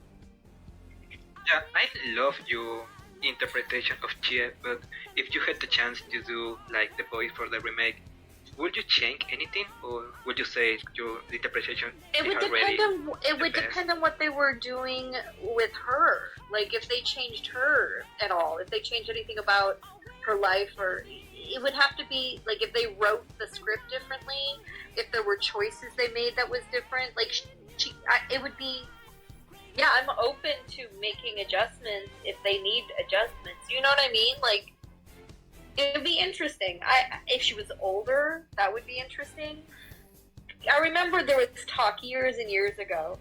Yeah, I love your interpretation of Chie, but if you had the chance to do like the voice for the remake, would you change anything, or would you say your interpretation It would depend on what they were doing with her. Like, if they changed her at all, if they changed anything about her life, or it would have to be like if they wrote the script differently, if there were choices they made that was different. Like, it would be. Yeah, I'm open to making adjustments if they need adjustments. You know what I mean? Like, it would be interesting. If she was older, that would be interesting. I remember there was talk years and years ago.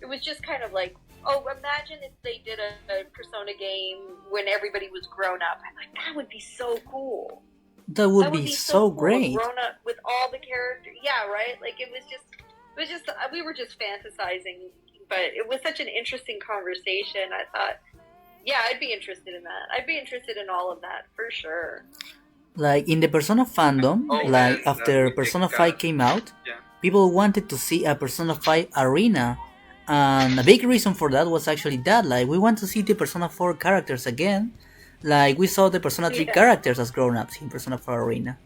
It was just kind of like, oh, imagine if they did a Persona game when everybody was grown up. I'm like, that would be so cool. That would be so cool, great. Grown up with all the characters. Yeah, right? Like, it was just, we were just fantasizing. But it was such an interesting conversation. I thought, yeah, I'd be interested in that. I'd be interested in all of that, for sure. Like, in the Persona fandom, after Persona 5 came out, people wanted to see a Persona 5 arena. And a big reason for that was actually that, like, we want to see the Persona 4 characters again. Like, we saw the Persona 3 characters as grown-ups in Persona 4 Arena.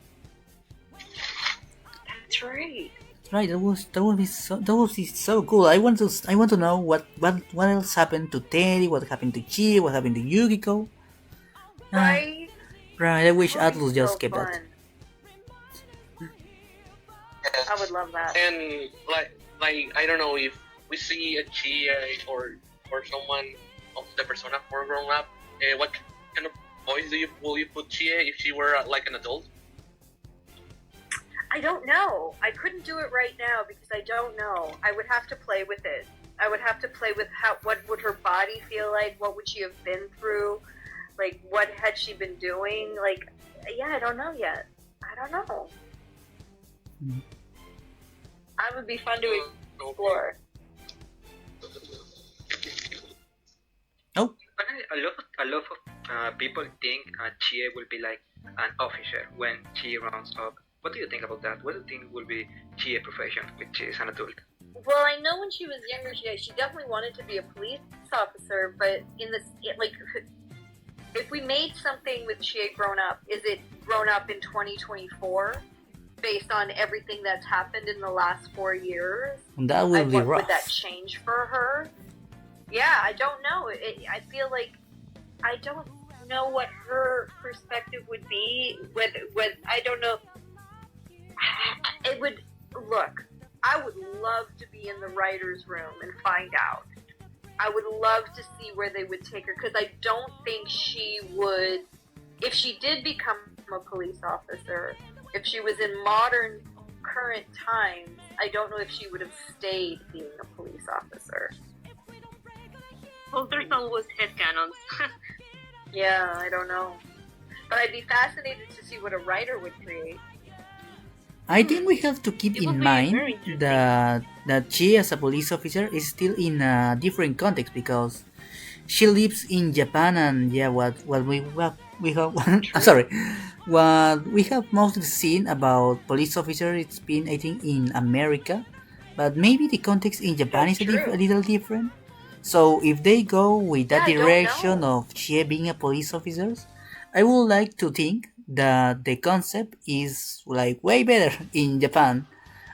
That's right. Right, that would be so cool. I want to know what else happened to Teddy, what happened to Chi, what happened to Yukiko. Right. Right. I wish Atlus just kept that. Yes. I would love that. And like I don't know if we see a Chi or someone of the Persona 4 grown up. What kind of voice will you put Chi if she were like an adult? I don't know. I couldn't do it right now because I don't know. I would have to play with it. I would have to play with what would her body feel like? What would she have been through? Like, what had she been doing? Like, yeah, I don't know yet. I don't know. That would be fun to explore. Oh. A lot of people think Chie will be like an officer when she runs up. What do you think about that? What do you think will be Chie's profession when she is an adult? Well, I know when she was younger, she definitely wanted to be a police officer, but if we made something with Chie grown up, is it grown up in 2024 based on everything that's happened in the last 4 years? That would be rough. Would that change for her? Yeah, I don't know. I feel like I don't know what her perspective would be. I don't know. It would look. I would love to be in the writer's room and find out. I would love to see where they would take her, because I don't think she would. If she did become a police officer, if she was in modern, current times, I don't know if she would have stayed being a police officer. Well, there's always headcanons. Yeah, I don't know. But I'd be fascinated to see what a writer would create. I think we have to keep in mind that she, as a police officer, is still in a different context because she lives in Japan, and what we have I'm sorry, what we have mostly seen about police officers, it's been, I think, in America, but maybe the context in Japan is a little different. So if they go with that direction of she being a police officer, I would like to think that the concept is like way better in Japan,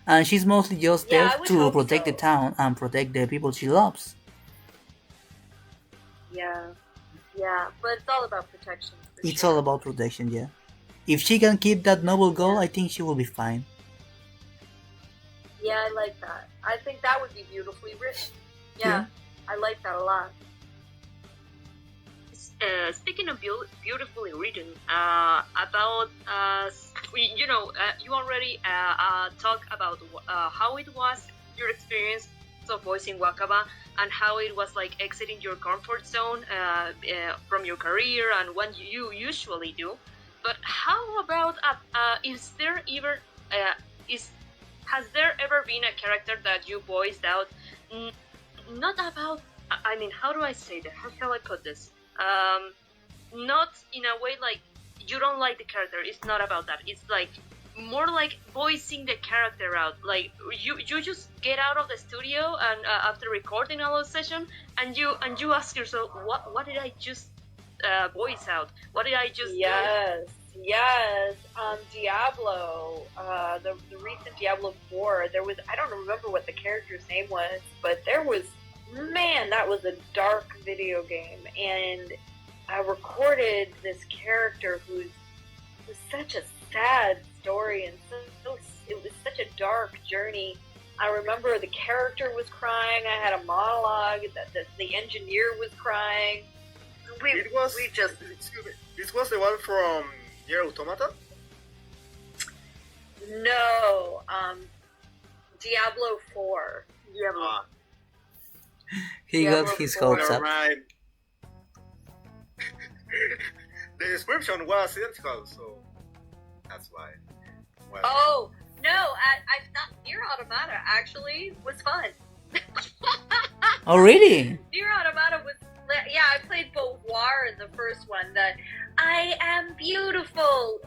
and she's mostly just there to protect the town and protect the people she loves. Yeah, but it's all about protection. It's all about protection, yeah. If she can keep that noble goal, I think she will be fine. Yeah, I like that. I think that would be beautifully written. Yeah. I like that a lot. Speaking of beautifully written, about you already talked about how it was your experience of voicing Wakaba and how it was like exiting your comfort zone from your career and what you usually do. But how about has there ever been a character that you voiced out? Not about. I mean, how do I say that? How shall I put this? Not in a way like you don't like the character. It's not about that. It's like more like voicing the character out. Like you just get out of the studio and after recording a whole session, and you ask yourself, what did I just voice out? What did I just Yes. Yes, Diablo, the recent Diablo 4, there was, I don't remember what the character's name was, but there was, man, that was a dark video game, and I recorded this character who was such a sad story, and so it was such a dark journey. I remember the character was crying, I had a monologue, the engineer was crying. It was the one from Nier Automata? No, Diablo 4. Diablo. He got his hopes Never up. mind. The description was identical, so that's why. Well, Oh, no, I thought Nier Automata actually was fun. Oh, really? Nier Automata was, yeah, I played Beauvoir in the first one, the I am beautiful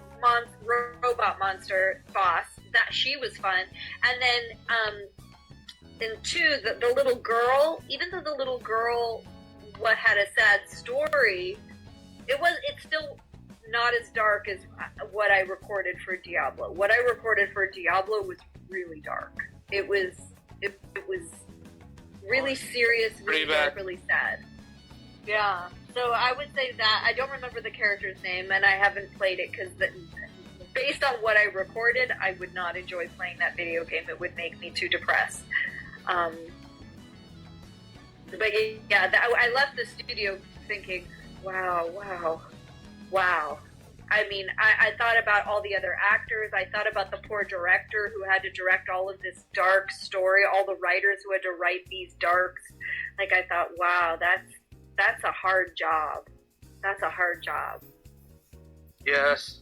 robot monster boss. That she was fun. And then in 2, the little girl, even though the little girl had a sad story, it's still not as dark as what I recorded for Diablo. What I recorded for Diablo was really dark. It was really serious, really dark, really sad. Yeah, so I would say that. I don't remember the character's name, and I haven't played it because based on what I recorded, I would not enjoy playing that video game. It would make me too depressed. But yeah, I left the studio thinking, wow. I mean, I thought about all the other actors. I thought about the poor director who had to direct all of this dark story, all the writers who had to write these darks. Like, I thought, wow, that's a hard job. That's a hard job. Yes.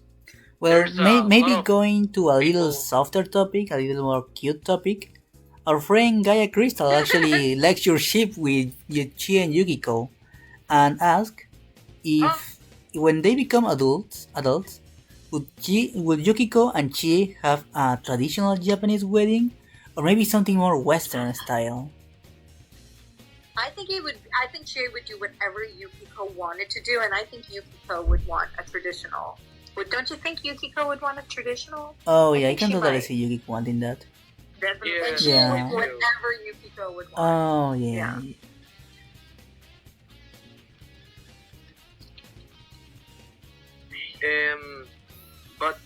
Well, There's a maybe lot of going to a little people- softer topic, a little more cute topic. Our friend Gaia Crystal actually lectureship with Chi and Yukiko and asked if when they become adults, would Yukiko and Chi have a traditional Japanese wedding or maybe something more Western style? I think Chie would do whatever Yukiko wanted to do, and I think Yukiko would want a traditional. Don't you think Yukiko would want a traditional? Oh yeah, I think can she totally might. see Yukiko wanting that. Definitely. Yeah. And Chie Yeah. would do whatever Yukiko would want. Oh yeah. But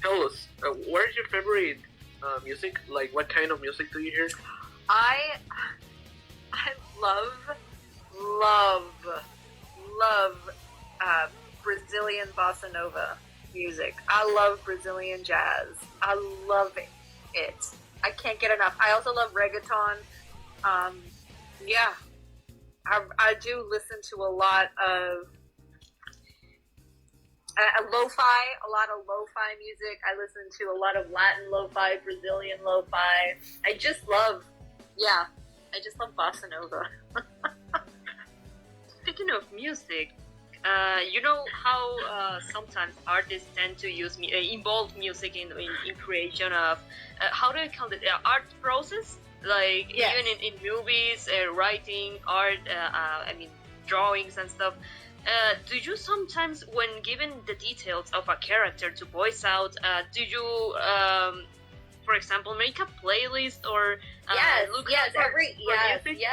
tell us, where's your favorite music? Like, what kind of music do you hear? I love Brazilian bossa nova music. I love Brazilian jazz. I love it. I can't get enough. I also love reggaeton. Yeah, I do listen to a lot of lo-fi, a lot of lo-fi music. I listen to a lot of Latin lo-fi, Brazilian lo-fi. I just love bossa nova. Speaking of music, you know how sometimes artists tend to use involve music in creation of how do I call it, art process? Like Yes. even in movies, writing, art, drawings and stuff. Do you sometimes, when given the details of a character to voice out, do you, for example, make a playlist or look out for music?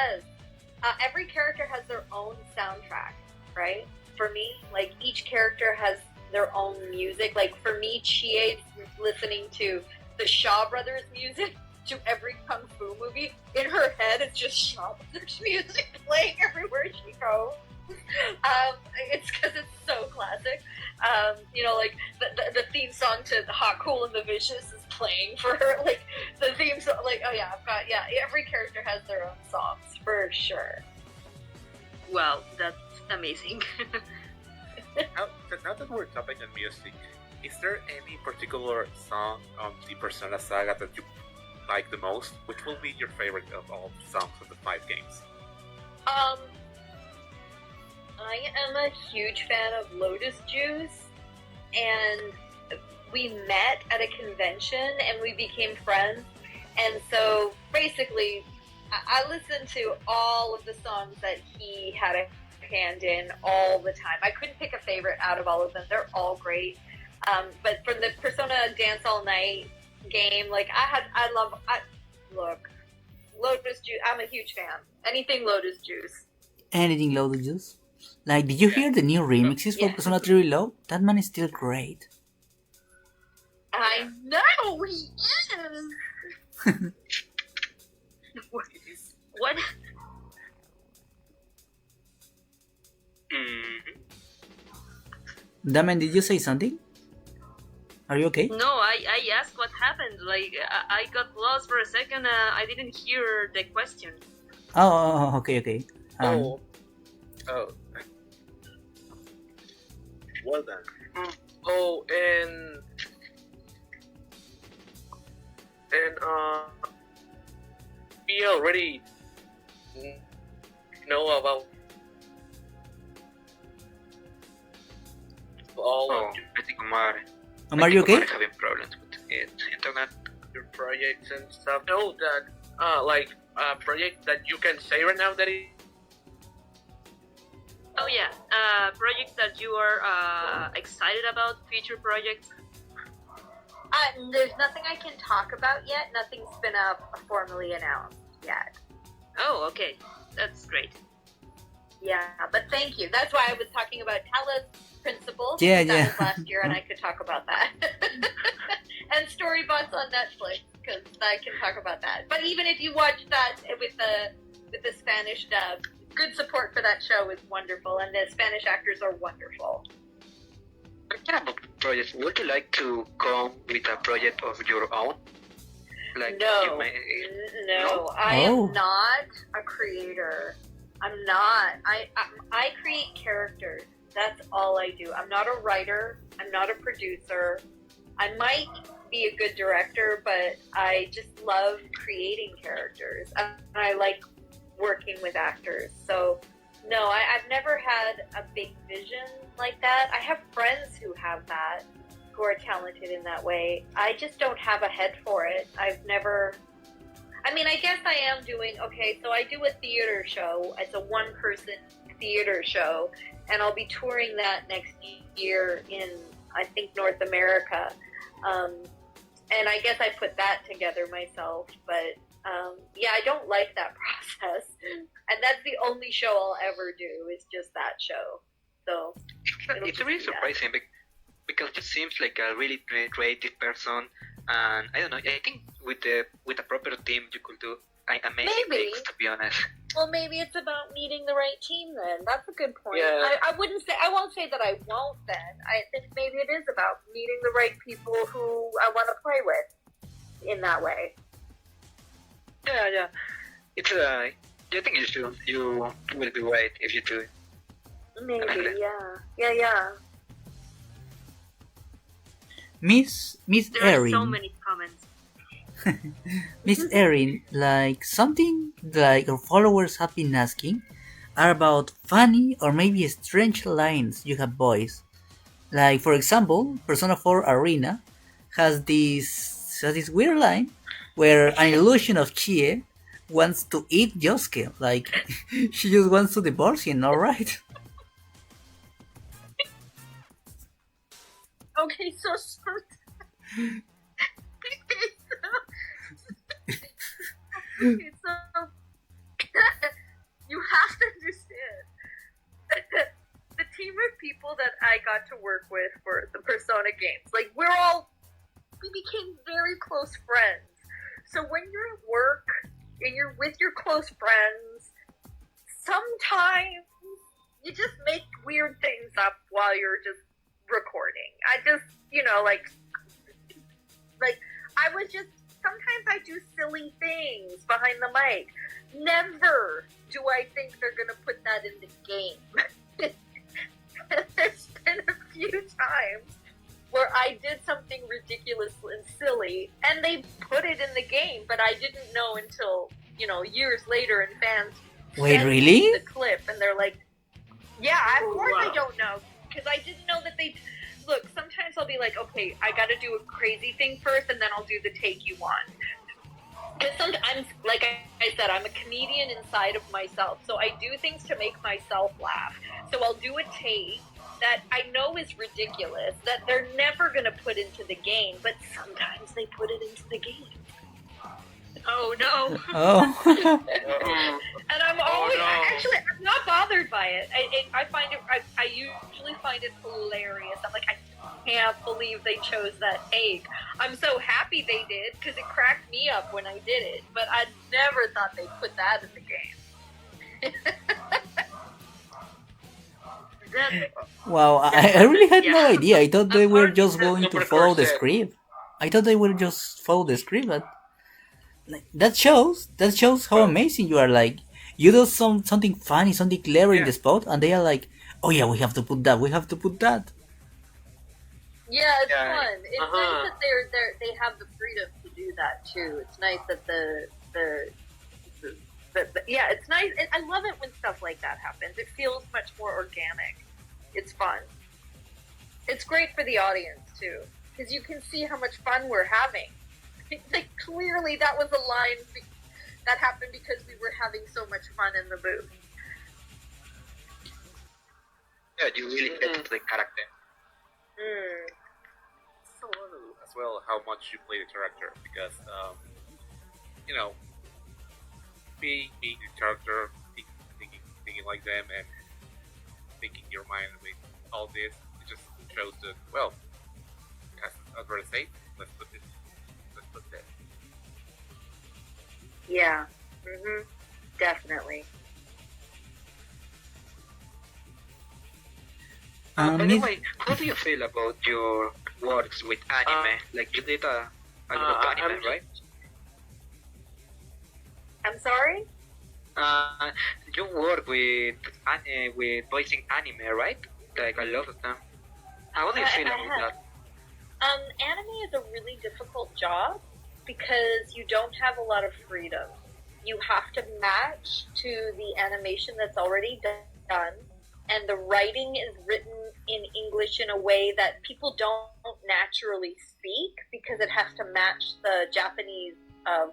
Every character has their own soundtrack, right? For me, like each character has their own music. Like for me, Chie's listening to the Shaw Brothers music to every kung fu movie. In her head, it's just Shaw Brothers music playing everywhere she goes. It's because it's so classic. Like the theme song to The Hot, Cool, and the Vicious is playing for her. Like The themes, like, oh yeah, every character has their own songs for sure. Wow, that's amazing. Now that we're talking on music, is there any particular song on the Persona saga that you like the most? Which will be your favorite of all the songs of the 5 games? I am a huge fan of Lotus Juice, and we met at a convention and we became friends. And so basically, I listened to all of the songs that he had a hand in all the time. I couldn't pick a favorite out of all of them. They're all great. But from the Persona Dance All Night game, like look, Lotus Juice. I'm a huge fan. Anything Lotus Juice. Anything Lotus Juice? Like, did you hear the new remixes for Persona 3 Reload? That man is still great. I know he is. What? Damen, did you say something? Are you okay? No, I asked what happened. Like, I got lost for a second. I didn't hear the question. Oh, okay. Oh. Well done. Oh, and we already know about all of I think Omar. Are you okay? Having problems with internet. your projects and stuff. Know that like a project that you can say right now that it. Oh yeah, projects that you are excited about, future projects. There's nothing I can talk about yet. Nothing's been formally announced yet. Oh, okay, that's great. Yeah, but thank you. That's why I was talking about Talos Principles. Yeah. That was last year, and I could talk about that. And Storybots on Netflix, because I can talk about that. But even if you watch that with the Spanish dub, good support for that show is wonderful, and the Spanish actors are wonderful. Talking about projects, would you like to come with a project of your own? Like No, you may... no, I am not a creator. I'm not. I create characters. That's all I do. I'm not a writer. I'm not a producer. I might be a good director, but I just love creating characters. And I like working with actors. So, no, I've never had a big vision like that. I have friends who have that, who are talented in that way. I just don't have a head for it. I've never... I mean, I guess I am doing, so I do a theater show. It's a one-person theater show, and I'll be touring that next year in, I think, North America. And I guess I put that together myself, but I don't like that process. And that's the only show I'll ever do, is just that show. So it's really surprising because it seems like a really creative person, and I don't know. I think with a proper team, you could do amazing things. To be honest. Well, maybe it's about meeting the right team then. That's a good point. Yeah. I won't say that I won't then. I think maybe it is about meeting the right people who I want to play with in that way. Yeah. It's I think you will be right if you do it. Maybe, yeah. Miss There Erin. are so many comments. Miss Erin, like something like our followers have been asking are about funny or maybe strange lines you have voiced. Like, for example, Persona 4 Arena has this weird line where an illusion of Chie wants to eat Yosuke. Like, she just wants to divorce him, alright? Okay, so you have to understand the team of people that I got to work with for the Persona games. Like, we became very close friends. So when you're at work and you're with your close friends, sometimes you just make weird things up while you're just recording. I just, sometimes I do silly things behind the mic. Never do I think they're going to put that in the game. There's been a few times where I did something ridiculous and silly, and they put it in the game, but I didn't know until, years later, and fans Wait, sent really? me the clip, and they're like, yeah, of course wow. I don't know, because I didn't know that they... Look, sometimes I'll be like, okay, I got to do a crazy thing first, and then I'll do the take you want. Because sometimes, like I said, I'm a comedian inside of myself, so I do things to make myself laugh. So I'll do a take that I know is ridiculous, that they're never going to put into the game, but sometimes they put it into the game. Oh no. Oh. And I'm always, no. actually, I'm not bothered by it. I find it, I usually find it hilarious. I'm like, I can't believe they chose that take. I'm so happy they did, because it cracked me up when I did it, but I never thought they'd put that in the game. Wow, I really had no idea. I thought they were just That's going to super follow the corset. script. I thought they would just follow the script, but like, that shows how amazing you are. Like, you do something funny, something clever in the spot, and they are like, oh yeah, we have to put that. We have to put that. Yeah, it's Yeah. fun. It's nice that they have the freedom to do that too. It's nice that yeah, it's nice. I love it when stuff like that happens. It feels much more organic. It's fun. It's great for the audience too, because you can see how much fun we're having. Like, clearly that was a line that happened because we were having so much fun in the booth. Yeah, you really get to play character. So as well how much you play the character, because being the character, thinking like them, and thinking your mind with all this, it just shows that, well, as Alberta said, let's put that. Yeah. Definitely. By the Miss- way, how do you feel about your works with anime? Like, you did a lot of anime, right? I'm sorry? You work with voicing anime, right? Like a lot of them. How do you feel I about have. that? Anime is a really difficult job because you don't have a lot of freedom. You have to match to the animation that's already done, and the writing is written in English in a way that people don't naturally speak because it has to match the Japanese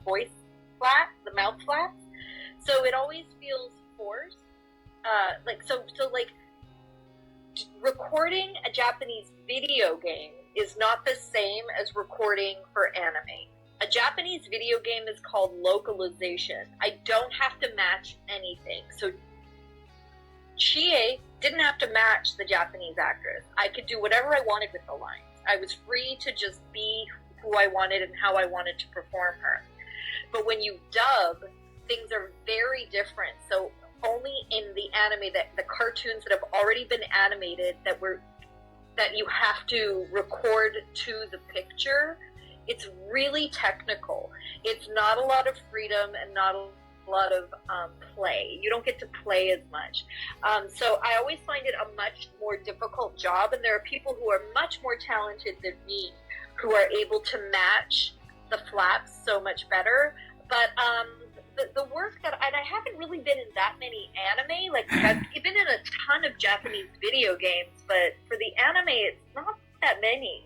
voice flat, the mouth flaps. So it always feels forced. Recording a Japanese video game is not the same as recording for anime. A Japanese video game is called localization. I don't have to match anything. So Chie didn't have to match the Japanese actress. I could do whatever I wanted with the lines. I was free to just be who I wanted and how I wanted to perform her. But when you dub, things are very different. So only in the anime, that the cartoons that have already been animated that you have to record to the picture, it's really technical. It's not a lot of freedom and not a lot of play. You don't get to play as much. So I always find it a much more difficult job, and there are people who are much more talented than me who are able to match the flaps so much better. But the work that, and I haven't really been in that many anime, like I've been in a ton of Japanese video games, but for the anime, it's not that many,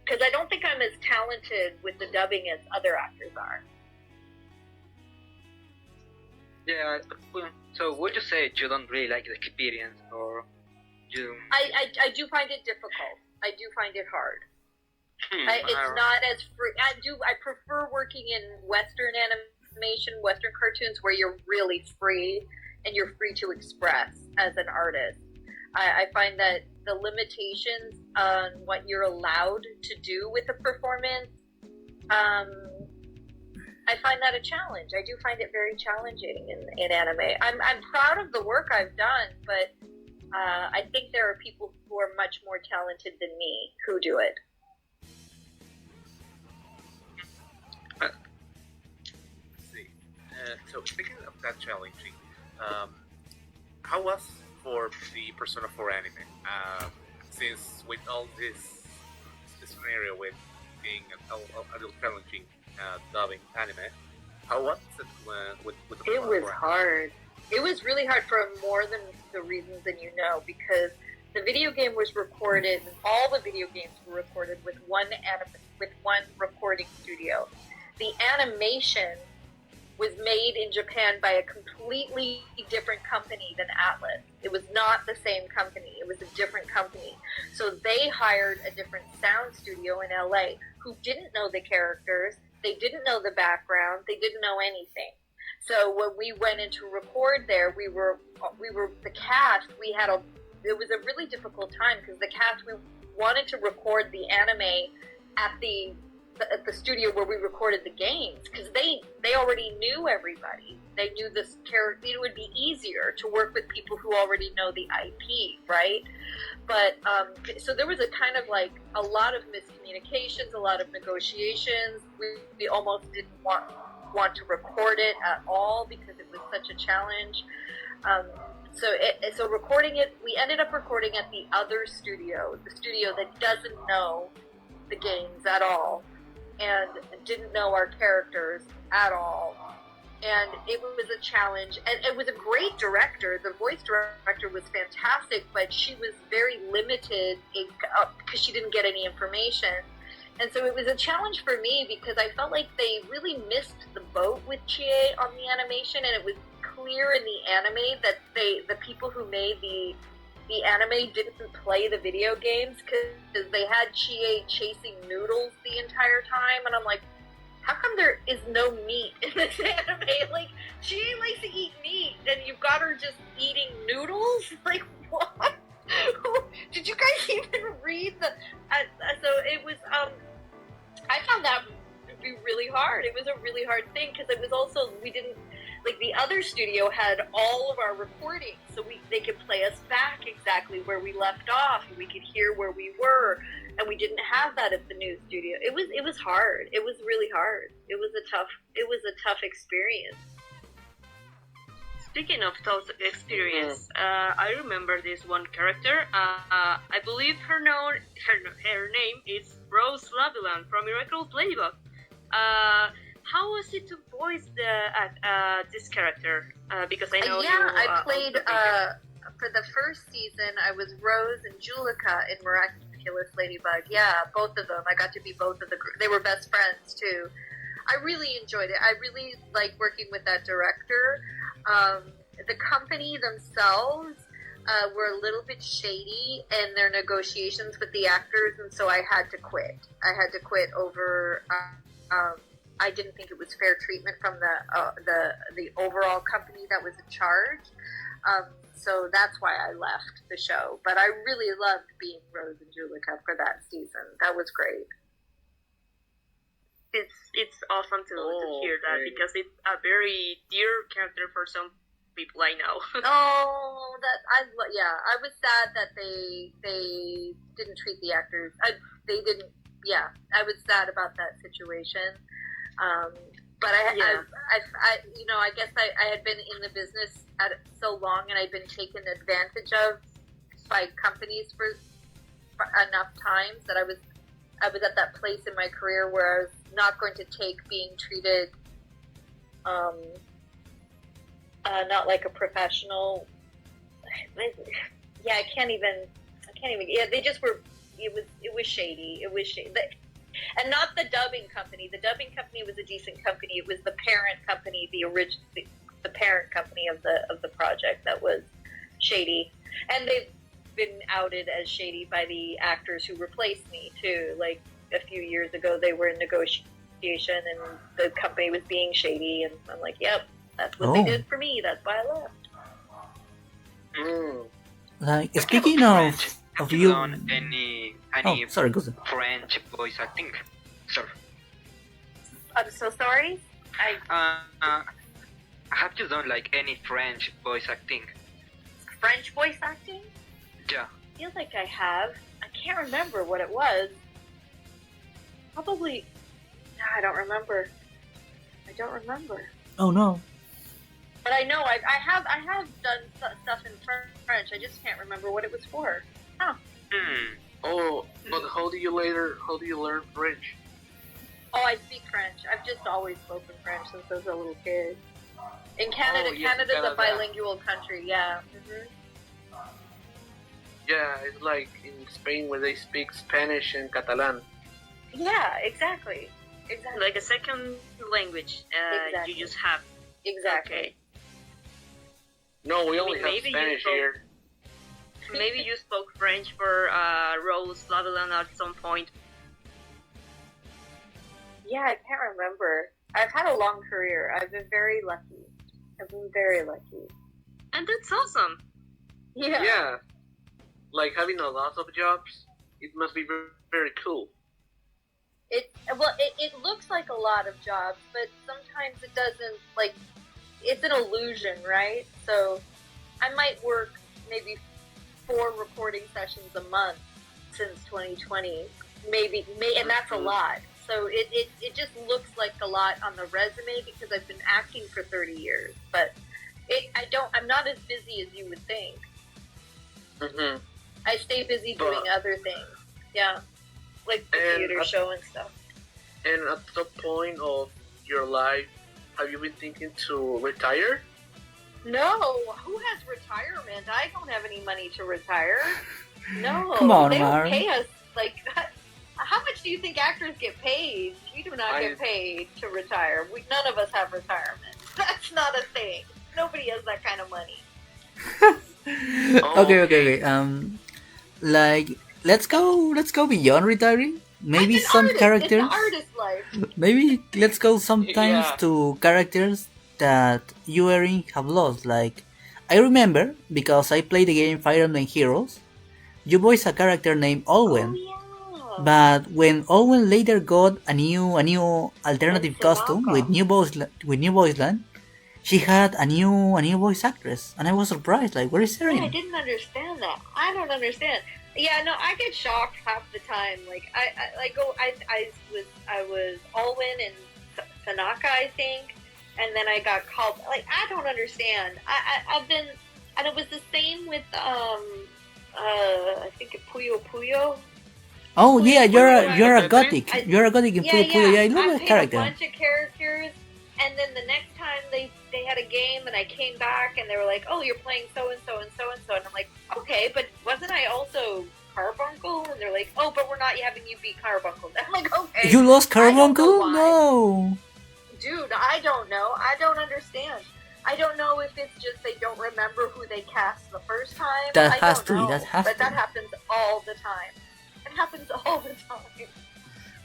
because I don't think I'm as talented with the dubbing as other actors are. Yeah, so would you say you don't really like the experience, or you... I do find it difficult. I do find it hard. It's not as free. I prefer working in Western animation, Western cartoons, where you're really free and you're free to express as an artist. I find that the limitations on what you're allowed to do with a performance, I find that a challenge. I do find it very challenging in anime. I'm proud of the work I've done, but I think there are people who are much more talented than me who do it. So speaking of that challenging, how was for the Persona 4 anime? Since with all this scenario with being a little challenging dubbing anime, how was it with the It Persona was 4 anime? hard. It was really hard for more than the reasons that you know, because the video game was recorded. All the video games were recorded with one recording studio. The animation was made in Japan by a completely different company than Atlas. It was not the same company. It was a different company. So they hired a different sound studio in LA who didn't know the characters. They didn't know the background. They didn't know anything. So when we went in to record there, we were the cast. It was a really difficult time because the cast, we wanted to record the anime at the studio where we recorded the games because they already knew everybody. They knew this character. It would be easier to work with people who already know the IP, right? But so there was a kind of like a lot of miscommunications, a lot of negotiations. We almost didn't want to record it at all because it was such a challenge. So recording it, we ended up recording at the other studio, the studio that doesn't know the games at all and didn't know our characters at all. And it was a challenge, and it was a great director. The voice director was fantastic, but she was very limited because she didn't get any information. And so it was a challenge for me because I felt like they really missed the boat with Chie on the animation, and it was clear in the anime that the people who made the anime didn't play the video games because they had Chie chasing noodles the entire time, and I'm like, how come there is no meat in this anime? Like, Chie likes to eat meat, and you've got her just eating noodles? Like, what? Did you guys even read the... so it was, I found that to be really hard. It was a really hard thing, because it was also, we didn't... Like, the other studio had all of our recordings, so they could play us back exactly where we left off, and we could hear where we were, and we didn't have that at the new studio. It was hard. It was really hard. It was a tough experience. Speaking of tough experience, I remember this one character. I believe her name is Rose Laviland from Miracle Ladybug. How was it to voice this character? Because I know I played for the first season. I was Rose and Julika in Miraculous Ladybug. Yeah, both of them. I got to be both of the group. They were best friends too. I really enjoyed it. I really liked working with that director. The company themselves were a little bit shady in their negotiations with the actors, and so I had to quit. I had to quit over. I didn't think it was fair treatment from the overall company that was in charge. So that's why I left the show. But I really loved being Rose and Julika for that season. That was great. It's awesome to hear that, because it's a very dear character for some people I know. I was sad that they didn't treat the actors. I was sad about that situation. But I guess I had been in the business so long, and I'd been taken advantage of by companies for enough times that I was at that place in my career where I was not going to take being treated not like a professional. I can't even. Yeah, they just were. It was shady. It was shady. And not the dubbing company. The dubbing company was a decent company. It was the parent company, the parent company of the project that was shady. And they've been outed as shady by the actors who replaced me too. Like a few years ago, they were in negotiation, and the company was being shady. And I'm like, yep, that's what they did for me. That's why I left. Like, speaking of you, done any sorry, go ahead. French voice acting? Sorry. I'm so sorry. Have you done like any French voice acting? French voice acting? Yeah. I feel like I have. I can't remember what it was. Probably. No, I don't remember. Oh no. But I know I have done stuff in French. I just can't remember what it was for. Huh. Oh, but how do you learn French? Oh, I speak French. I've just always spoken French since I was a little kid. In Canada, Canada's Canada. a bilingual country. Yeah. Yeah, it's like in Spain where they speak Spanish and Catalan. Yeah, exactly. Like a second language. Exactly. You just have. Exactly. Okay. No, we only have maybe you Spanish spoke- here. Maybe you spoke French for Rose Lavalin at some point. Yeah, I can't remember. I've had a long career. I've been very lucky. And that's awesome. Yeah. Yeah. Like having a lot of jobs, it must be very, very cool. It looks like a lot of jobs, but sometimes it doesn't. Like, it's an illusion, right? So, I might work maybe 4 recording sessions a month since 2020, and that's a lot. So it just looks like a lot on the resume because I've been acting for 30 years, but I'm not as busy as you would think. Mm-hmm. I stay busy doing other things. Yeah. Like the theater show and stuff. And at some point of your life, have you been thinking to retire? No, who has retirement? I don't have any money to retire. No, Come on, they don't Mari. pay us. Like, how much do you think actors get paid? We do not get paid to retire. None of us have retirement. That's not a thing. Nobody has that kind of money. Okay. Like let's go beyond retiring. Maybe some characters. It's an artist life. Maybe let's go sometimes Yeah. to characters that you, Erin, have lost. Like, I remember, because I played the game Fire Emblem Heroes, you voiced a character named Olwen. Oh, yeah. But when Olwen later got a new alternative costume with new voice line, she had a new voice actress, and I was surprised. Like, where is Yeah, I Erin? didn't understand that. I don't understand. Yeah, no, I get shocked half the time. Like I was Alwyn and Tanaka, I think, and then I got called. Like, I don't understand. I've been, and it was the same with I think Puyo Puyo. Oh yeah, you're a I- gothic. You're a gothic in Puyo Puyo. Yeah, I love that played character. a bunch of characters, and then the next time they had a game, and I came back, and they were like, "Oh, you're playing so and so and so and so," and I'm like, "Okay, but wasn't I also Carbuncle?" And they're like, "Oh, but we're not having you be Carbuncle." I'm like, "Okay." You lost I don't know Carbuncle? why. No. Dude, I don't know. I don't understand. I don't know if it's just they don't remember who they cast the first time. That I has don't to be, know. that has but to that be. happens all the time. It happens all the time.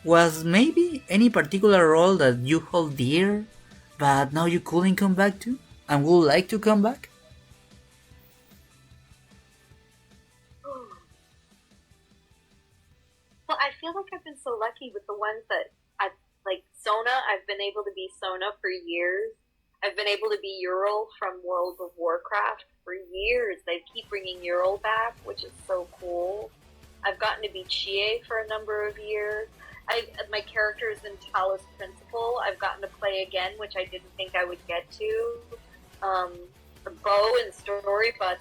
Was maybe any particular role that you hold dear, but now you couldn't come back to, and would like to come back? Well, I feel like I've been so lucky with the ones that I've, like Sona, I've been able to be Sona for years. I've been able to be Ural from World of Warcraft for years. They keep bringing Ural back, which is so cool. I've gotten to be Chie for a number of years. My character is in Talos Principal. I've gotten to play again, which I didn't think I would get to. The Bow and Storybots.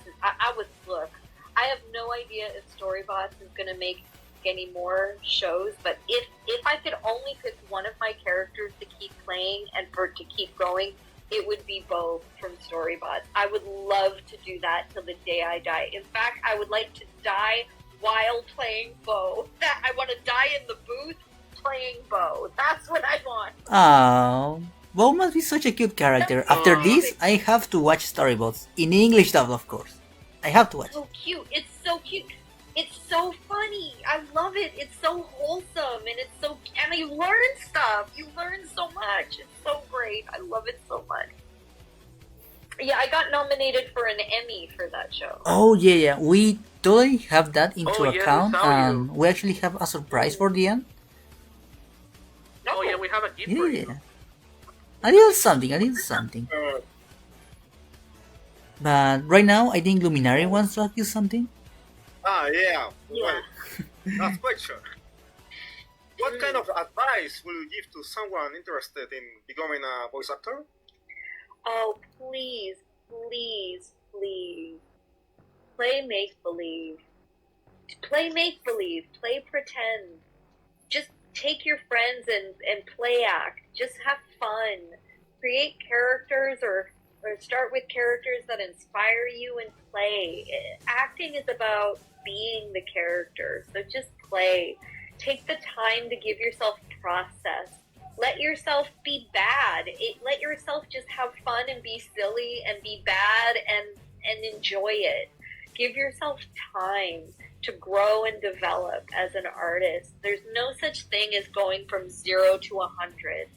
Look, I have no idea if Storybots is going to make any more shows, but if I could only pick one of my characters to keep playing and to keep going, it would be Bo from Storybots. I would love to do that till the day I die. In fact, I would like to die while playing Bo. I want to die in the booth playing Bo. That's what I want. Oh, Bo must be such a cute character. After this, I have to watch Storybots in English dub, of course. I have to watch. So cute. It's so cute. It's so funny. I love it. It's so wholesome, and it's so, and you learn stuff. You learn so much. It's so great. I love it so much. Yeah, I got nominated for an Emmy for that show. Oh yeah. We totally have that into Oh, yeah, account, we saw and we actually have a surprise for the end. Oh yeah, we have a gift for you. Yeah. A little something. But right now, I think Luminary wants to ask you something. Yeah. Yeah. Well, last question. What kind of advice will you give to someone interested in becoming a voice actor? Oh, please, please, please. Play make-believe. Play make-believe. Play pretend. Just take your friends and play act. Just have fun. Create characters or start with characters that inspire you and play. Acting is about being the character, so just play. Take the time to give yourself process. Let yourself be bad. Let yourself just have fun and be silly and be bad and enjoy it. Give yourself time to grow and develop as an artist. There's no such thing as going from 0 to 100.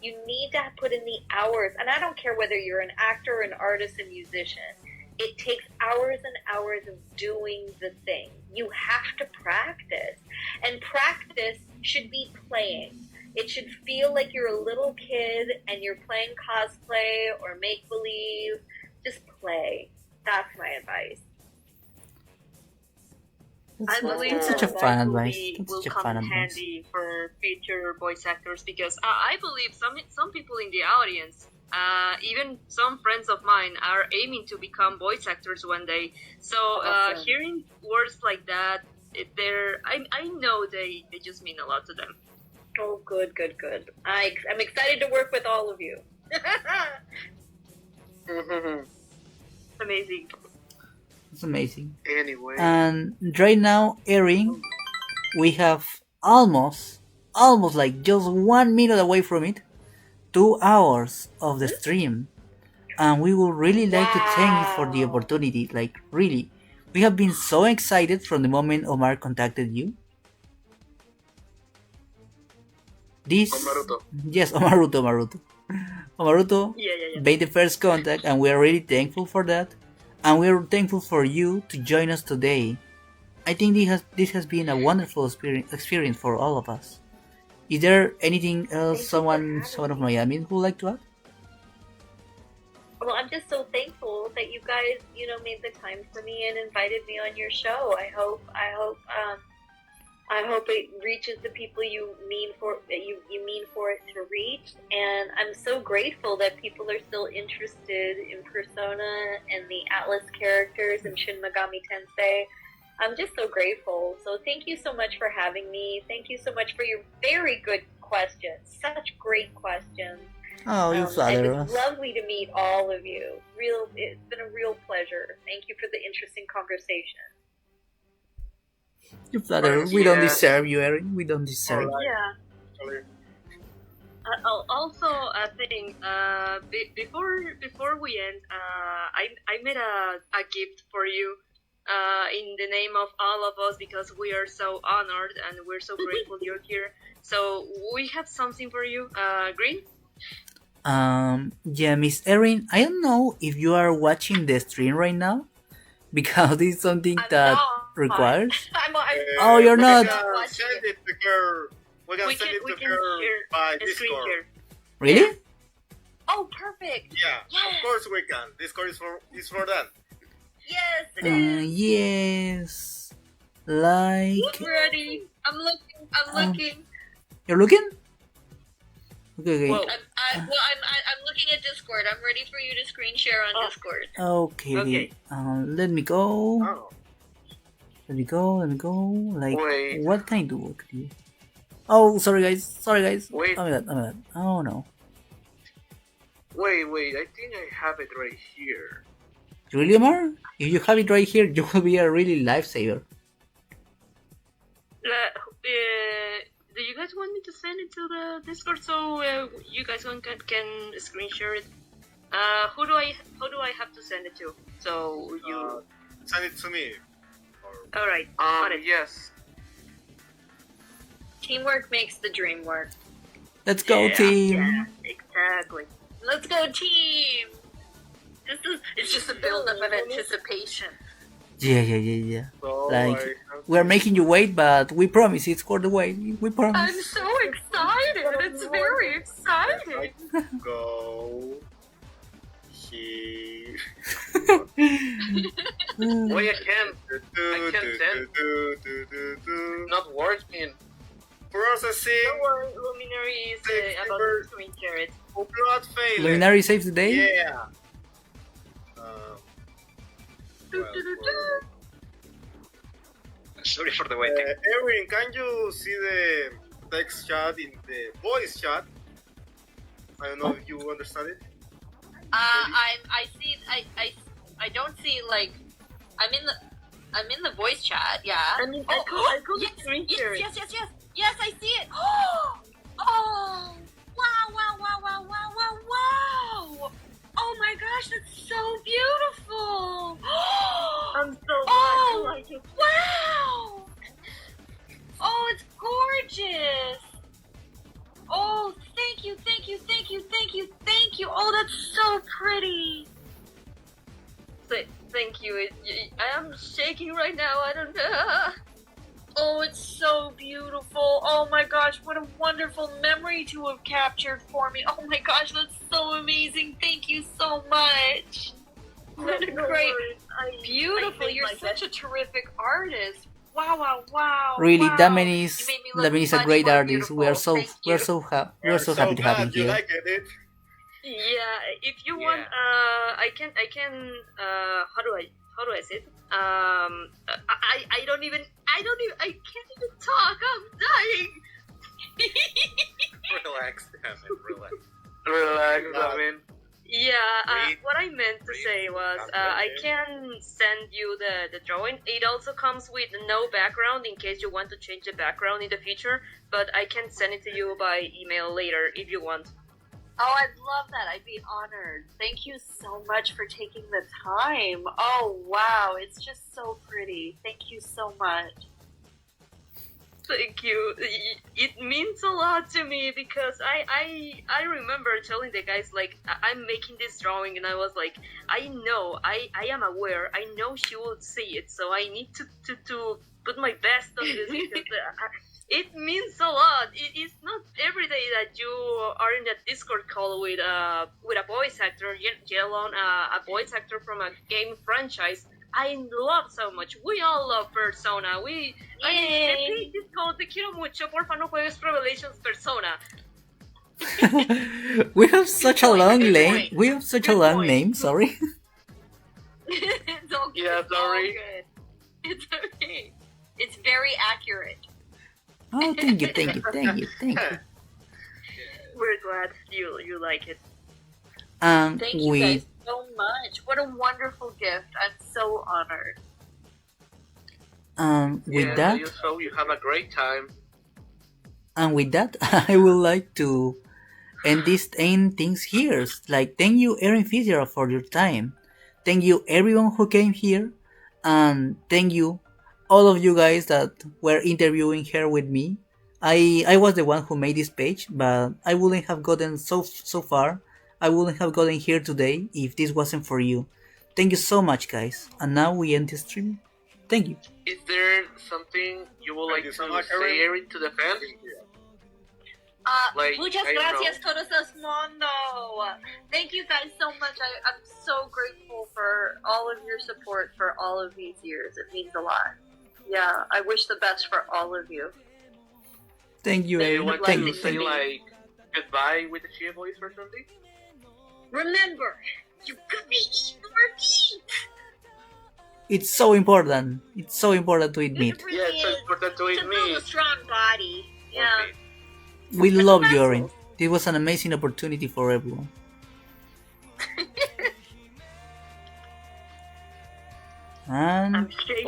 You need to put in the hours, and I don't care whether you're an actor, an artist, a musician. It takes hours and hours of doing the thing. You have to practice, and practice should be playing. It should feel like you're a little kid and you're playing cosplay or make-believe. Just play. That's my advice. I believe That's such a that fun will advice. be- That's will such a come fun in advice. handy for future voice actors because I believe some people in the audience, even some friends of mine, are aiming to become voice actors one day. So Awesome. hearing words like that, I know they just mean a lot to them. Oh, good. I'm excited to work with all of you. Amazing. It's amazing. Anyway, And right now, Erin, we have almost like just 1 minute away from it, 2 hours of the stream. And we would really like to thank you for the Wow. opportunity. Like, really. We have been so excited from the moment Omar contacted you. This. Omaruto. Yes, Omaruto. Omaruto Yeah. made the first contact, and we are really thankful for that. And we are thankful for you to join us today. I think this has been a wonderful experience for all of us. Is there anything else someone of my admins would like to add? Well, I'm just so thankful that you guys, made the time for me and invited me on your show. I hope it reaches the people you mean for it to reach. And I'm so grateful that people are still interested in Persona and the Atlas characters and Shin Megami Tensei. I'm just so grateful. So thank you so much for having me. Thank you so much for your very good questions. Such great questions. Oh, you It flatter was us. lovely to meet all of you. It's been a real pleasure. Thank you for the interesting conversation. You flatter us. We don't Yeah. deserve you, Erin. We don't deserve you. Yeah. Also, a thing. Before we end, I made a gift for you, in the name of all of us because we are so honored and we're so grateful you're here. So we have something for you. Green. Yeah, Miss Erin, I don't know if you are watching the stream right now, because it's something I'm that not. requires. I'm Oh, you're not. We can send it to her. We can send it to her by a screen Discord. share. Really? Oh, perfect. Yeah, Yes. of course we can. Discord is for that. Yes, it is. Yes. Like, Ready? I'm looking. you're looking? Okay. Whoa. I'm looking at Discord. I'm ready for you to screen share on Discord. Okay. Okay. Let me go. Oh. Let me go. Like, Wait. what can I do? What can I do? Oh, sorry guys. Wait. Oh my god. Oh no. Wait, I think I have it right here. Really, Omar? If you have it right here, you will be a really lifesaver. Do you guys want me to send it to the Discord so you guys can screen share it? Who do I have to send it to? So you. Send it to me. All right. Got it. Yes. Teamwork makes the dream work. Let's go, team. Yeah, exactly. Let's go, team. It's just a build-up of anticipation. Yeah. So Like, I have we're making you wait, but we promise it's worth the wait. We I'm promise. so excited. It's very exciting. to go here. Wait, I can't. I can't send. Not working. processing. Don't worry, Luminary is about to screen share it. Upload failed. Luminary saves the day? Yeah. Sorry for the waiting. Erin, can you see the text chat in the voice chat? I don't know if you understand it. I see. I don't see like. I'm in the voice chat. Yeah. I mean, I could yes, screen share it. Yes, I see it. Oh, wow. Oh my gosh, that's so beautiful. I'm so glad you like it. Wow. Oh, it's gorgeous. Oh, thank you. Oh, that's so pretty. Thank you. I am shaking right now. I don't know. Oh, it's so beautiful. Oh my gosh, what a wonderful memory to have captured for me. Oh my gosh, that's so amazing. Thank you so much. What a No great, worries. beautiful. I You're my such best. a terrific artist. Wow. Really, wow. Damien is You made me look a much great more artist. We are beautiful. Thank you. we're so happy to have him glad you here. like it. Yeah, if you want, I can. How do I say it? I can't even talk. I'm dying. Relax, damn it, relax. Relax, I mean. Yeah, what I meant to breathe, say was calm I down. can send you the drawing. It also comes with no background in case you want to change the background in the future, but I can send it to you by email later if you want. Oh, I'd love that. I'd be honored. Thank you so much for taking the time. Oh, wow. It's just so pretty. Thank you so much. Thank you. It means a lot to me because I remember telling the guys like I'm making this drawing and I was like I know I am aware I know she will see it so I need to put my best on this because it means a lot. It is not every day that you are in a Discord call with a voice actor, let alone a voice actor from a game franchise. I love so much. We all love Persona. The page is called Te quiero mucho. Porfa, no juegues Revelations Persona. We have such a long name. point. We have such a Good long point. name. Sorry. It's okay. Yeah, It's all sorry. good. It's okay. It's very accurate. Oh, thank you. We're glad you like it. Thank you We guys so much. What a wonderful gift. I'm so honored. with that. So you have a great time. And with that, I would like to end things here. Like, thank you, Erin Fitzgerald, for your time. Thank you, everyone who came here, and thank you, all of you guys that were interviewing her with me. I was the one who made this page, but I wouldn't have gotten so far. I wouldn't have gotten here today if this wasn't for you. Thank you so much, guys. And now we end the stream. Thank you. Is there something you would like you to so much, say, Erin. Erin, to the fans? Like, Muchas I don't gracias, todos mundo. Thank you guys so much. I'm so grateful for all of your support for all of these years. It means a lot. Yeah, I wish the best for all of you. Thank you, Do you Erin. want Thank to you. say, like, goodbye with the Chia voice or something? Remember, you gotta eat more meat. It's so important. It's so important to eat meat. It really Yeah, it's so is. important to To eat build meat. a strong body. Yeah. We love you, Erin. This was an amazing opportunity for everyone. And I'm shaking.